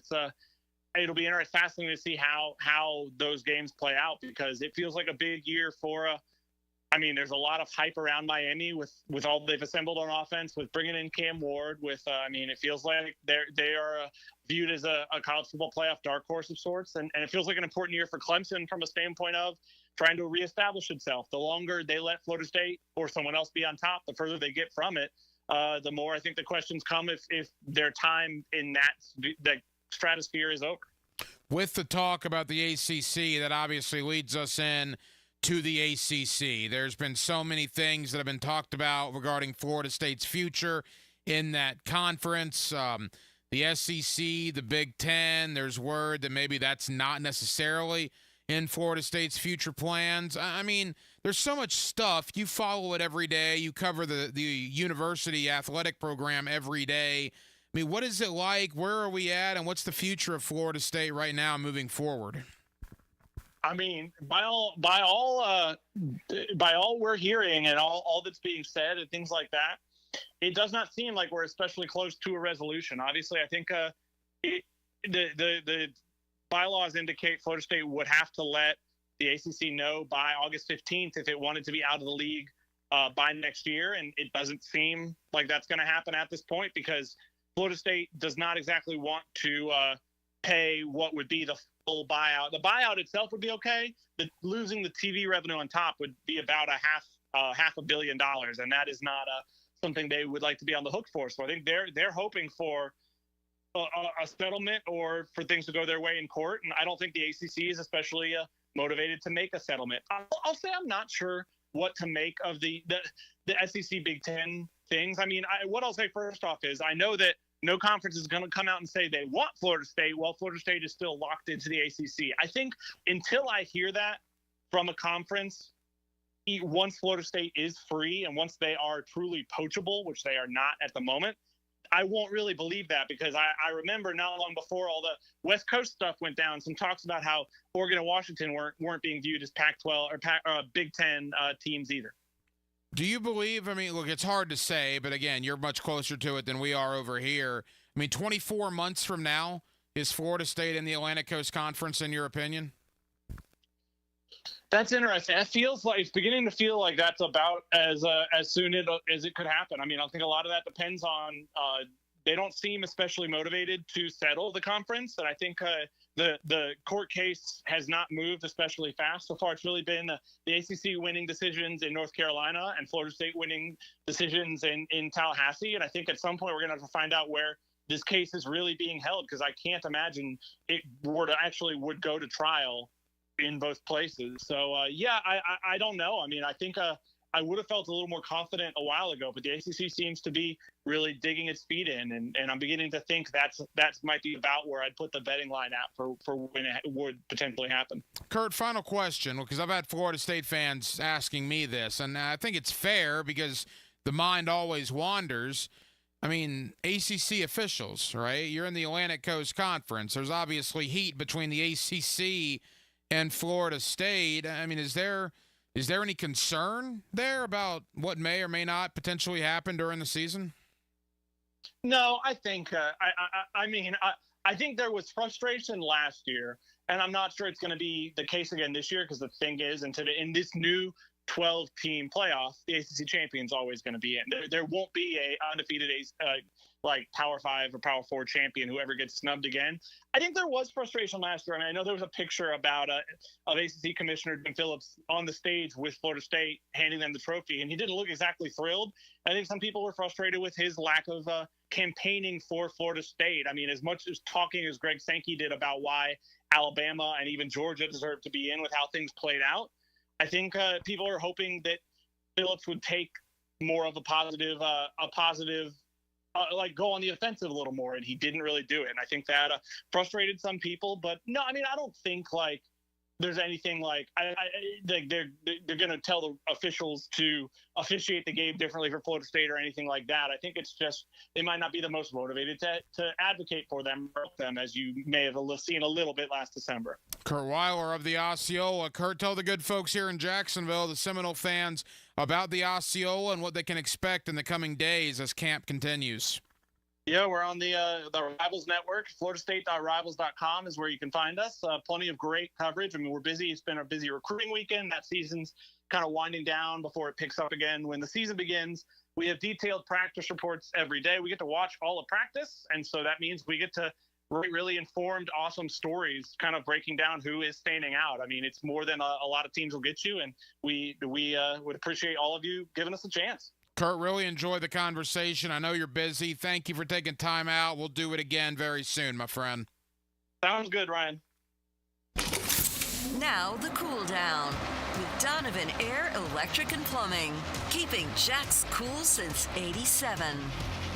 it'll be fascinating to see how those games play out because it feels like a big year for I mean, there's a lot of hype around Miami with all they've assembled on offense, with bringing in Cam Ward. I mean, it feels like they are viewed as a college football playoff dark horse of sorts, and it feels like an important year for Clemson from a standpoint of trying to reestablish itself. The longer they let Florida State or someone else be on top, the further they get from it. The more I think the questions come if their time in that stratosphere is over. With the talk about the ACC, that obviously leads us in to the ACC. There's been so many things that have been talked about regarding Florida State's future in that conference. The SEC, the Big Ten, there's word that maybe that's not necessarily in Florida State's future plans. I mean, there's so much stuff. You follow it every day. You cover the university athletic program every day. I mean, what is it like? Where are we at? And what's the future of Florida State right now moving forward? I mean, by all we're hearing and all that's being said and things like that, it does not seem like we're especially close to a resolution. Obviously, I think the bylaws indicate Florida State would have to let the ACC know by August 15th if it wanted to be out of the league by next year, and it doesn't seem like that's going to happen at this point because Florida State does not exactly want to pay what would be the full buyout. The buyout itself would be okay. Losing the TV revenue on top would be about half $500 million, and that is not something they would like to be on the hook for. So I think they're hoping for a settlement or for things to go their way in court, and I don't think the ACC is especially motivated to make a settlement. I'll say I'm not sure what to make of the SEC Big Ten things. I mean, what I'll say first off is I know that no conference is going to come out and say they want Florida State while Florida State is still locked into the ACC. I think until I hear that from a conference, once Florida State is free and once they are truly poachable, which they are not at the moment, I won't really believe that because I remember not long before all the West Coast stuff went down, some talks about how Oregon and Washington weren't being viewed as Pac-12 or Big Ten teams either. Do you believe, I mean, look, it's hard to say, but again, you're much closer to it than we are over here. I mean, 24 months from now, is Florida State in the Atlantic Coast Conference, in your opinion? That's interesting. It feels like it's beginning to feel like that's about as soon as it could happen. I mean, I think a lot of that depends on they don't seem especially motivated to settle the conference, and I think the court case has not moved especially fast. So far, it's really been the ACC winning decisions in North Carolina and Florida State winning decisions in Tallahassee. And I think at some point we're going to have to find out where this case is really being held because I can't imagine it would go to trial in both places. So, I don't know. I mean, I think I would have felt a little more confident a while ago, but the ACC seems to be really digging its feet in, and I'm beginning to think that's might be about where I'd put the betting line at for when it would potentially happen. Kurt, final question, because I've had Florida State fans asking me this, and I think it's fair because the mind always wanders. I mean, ACC officials, right? You're in the Atlantic Coast Conference. There's obviously heat between the ACC and Florida State. I mean, is there any concern there about what may or may not potentially happen during the season? No, I think I think there was frustration last year, and I'm not sure it's going to be the case again this year, because the thing is, in this new 12-team playoff, the ACC champion's always going to be in. There won't be a undefeated like Power 5 or Power 4 champion who ever gets snubbed again. I think there was frustration last year. I mean, I know there was a picture about of ACC Commissioner Jim Phillips on the stage with Florida State handing them the trophy, and he didn't look exactly thrilled. I think some people were frustrated with his lack of campaigning for Florida State. I mean, as much as talking as Greg Sankey did about why Alabama and even Georgia deserved to be in with how things played out, I think people are hoping that Phillips would take more of a positive, like go on the offensive a little more, and he didn't really do it. And I think that frustrated some people. But no, I mean, I don't think like there's anything like they're going to tell the officials to officiate the game differently for Florida State or anything like that. I think it's just they might not be the most motivated to advocate for them, as you may have seen a little bit last December. Kurt Weiler of the Osceola. Kurt, tell the good folks here in Jacksonville, the Seminole fans, about the Osceola and what they can expect in the coming days as camp continues. Yeah, we're on the Rivals Network. FloridaState.rivals.com is where you can find us. Plenty of great coverage. I mean, we're busy. It's been a busy recruiting weekend. That season's kind of winding down before it picks up again when the season begins. We have detailed practice reports every day. We get to watch all of practice, and so that means we get to write really informed, awesome stories, kind of breaking down who is standing out. I mean, it's more than a lot of teams will get you, and we would appreciate all of you giving us a chance. Kurt, really enjoyed the conversation. I know you're busy. Thank you for taking time out. We'll do it again very soon, my friend. Sounds good, Ryan. Now the cool down with Donovan Air, Electric and Plumbing, keeping Jack's cool since '87.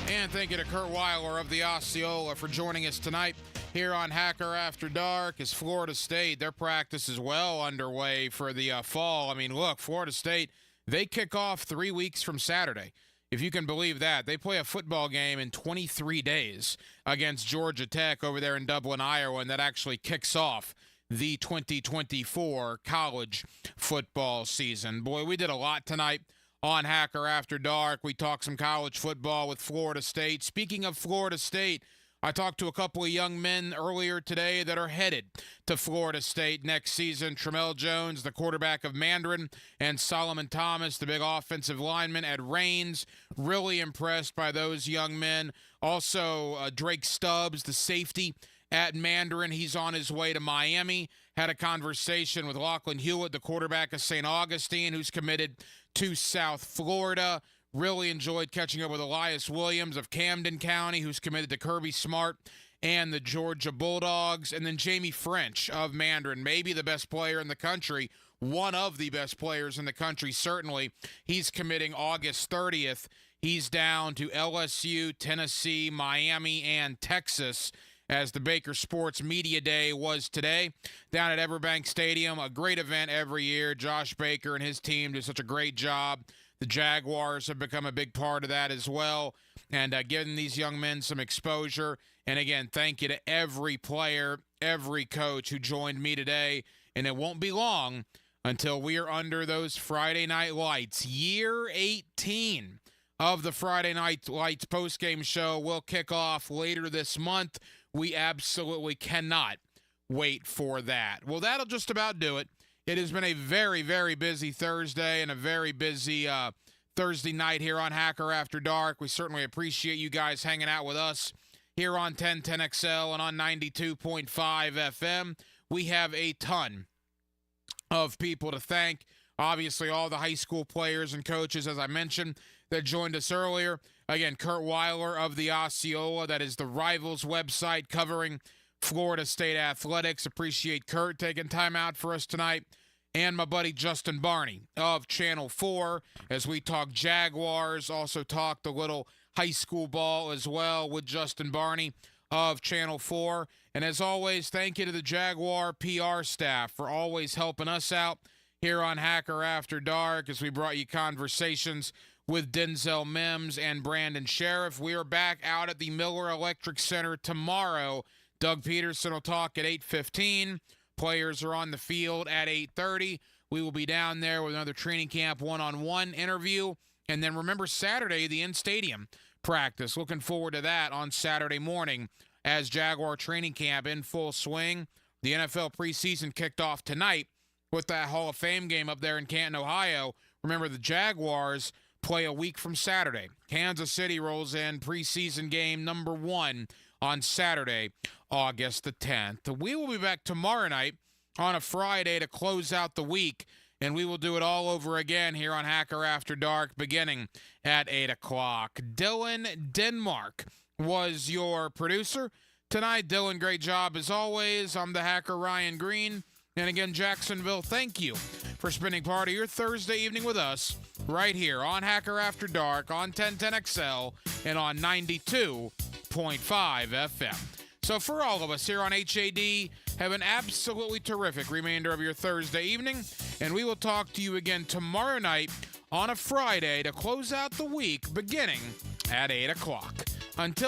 And thank you to Kurt Weiler of the Osceola for joining us tonight here on Hacker After Dark. As Florida State, their practice is well underway for the fall. I mean, look, Florida State, they kick off 3 weeks from Saturday, if you can believe that. They play a football game in 23 days against Georgia Tech over there in Dublin, Iowa, and that actually kicks off the 2024 college football season. Boy, we did a lot tonight on Hacker After Dark. We talked some college football with Florida State. Speaking of Florida State, I talked to a couple of young men earlier today that are headed to Florida State next season. Tramel Jones, the quarterback of Mandarin, and Solomon Thomas, the big offensive lineman at Raines. Really impressed by those young men. Also, Drake Stubbs, the safety at Mandarin. He's on his way to Miami. Had a conversation with Lachlan Hewitt, the quarterback of St. Augustine, who's committed to South Florida. Really enjoyed catching up with Elias Williams of Camden County, who's committed to Kirby Smart and the Georgia Bulldogs. And then Jamie French of Mandarin, maybe the best player in the country, one of the best players in the country, certainly. He's committing August 30th. He's down to LSU, Tennessee, Miami, and Texas, as the Baker Sports Media Day was today down at Everbank Stadium. A great event every year. Josh Baker and his team do such a great job. The Jaguars have become a big part of that as well, and giving these young men some exposure. And again, thank you to every player, every coach who joined me today. And it won't be long until we are under those Friday night lights. Year 18 of the Friday Night Lights postgame show will kick off later this month. We absolutely cannot wait for that. Well, that'll just about do it. It has been a very, very busy Thursday and a very busy Thursday night here on Hacker After Dark. We certainly appreciate you guys hanging out with us here on 1010XL and on 92.5 FM. We have a ton of people to thank. Obviously, all the high school players and coaches, as I mentioned, that joined us earlier. Again, Kurt Weiler of the Osceola. That is the Rivals website covering Florida State athletics. Appreciate Kurt taking time out for us tonight. And my buddy Justin Barney of Channel 4 as we talk Jaguars. Also talked a little high school ball as well with Justin Barney of Channel 4. And as always, thank you to the Jaguar PR staff for always helping us out here on Hacker After Dark as we brought you conversations with Denzel Mims and Brandon Sheriff. We are back out at the Miller Electric Center tomorrow. Doug Peterson will talk at 8:15. Players are on the field at 8:30. We will be down there with another training camp one-on-one interview. And then remember Saturday, the in-stadium practice. Looking forward to that on Saturday morning as Jaguar training camp in full swing. The NFL preseason kicked off tonight with that Hall of Fame game up there in Canton, Ohio. Remember, the Jaguars play a week from Saturday. Kansas City rolls in preseason game number 1 on Saturday, August the 10th. We will be back tomorrow night on a Friday to close out the week, and we will do it all over again here on Hacker After Dark beginning at 8 o'clock. Dylan Denmark was your producer tonight. Dylan, great job as always. I'm the Hacker Ryan Green. And again, Jacksonville, thank you for spending part of your Thursday evening with us right here on Hacker After Dark on 1010XL and on 92.5 FM. So for all of us here on HAD, have an absolutely terrific remainder of your Thursday evening, and we will talk to you again tomorrow night on a Friday to close out the week beginning at 8 o'clock. Until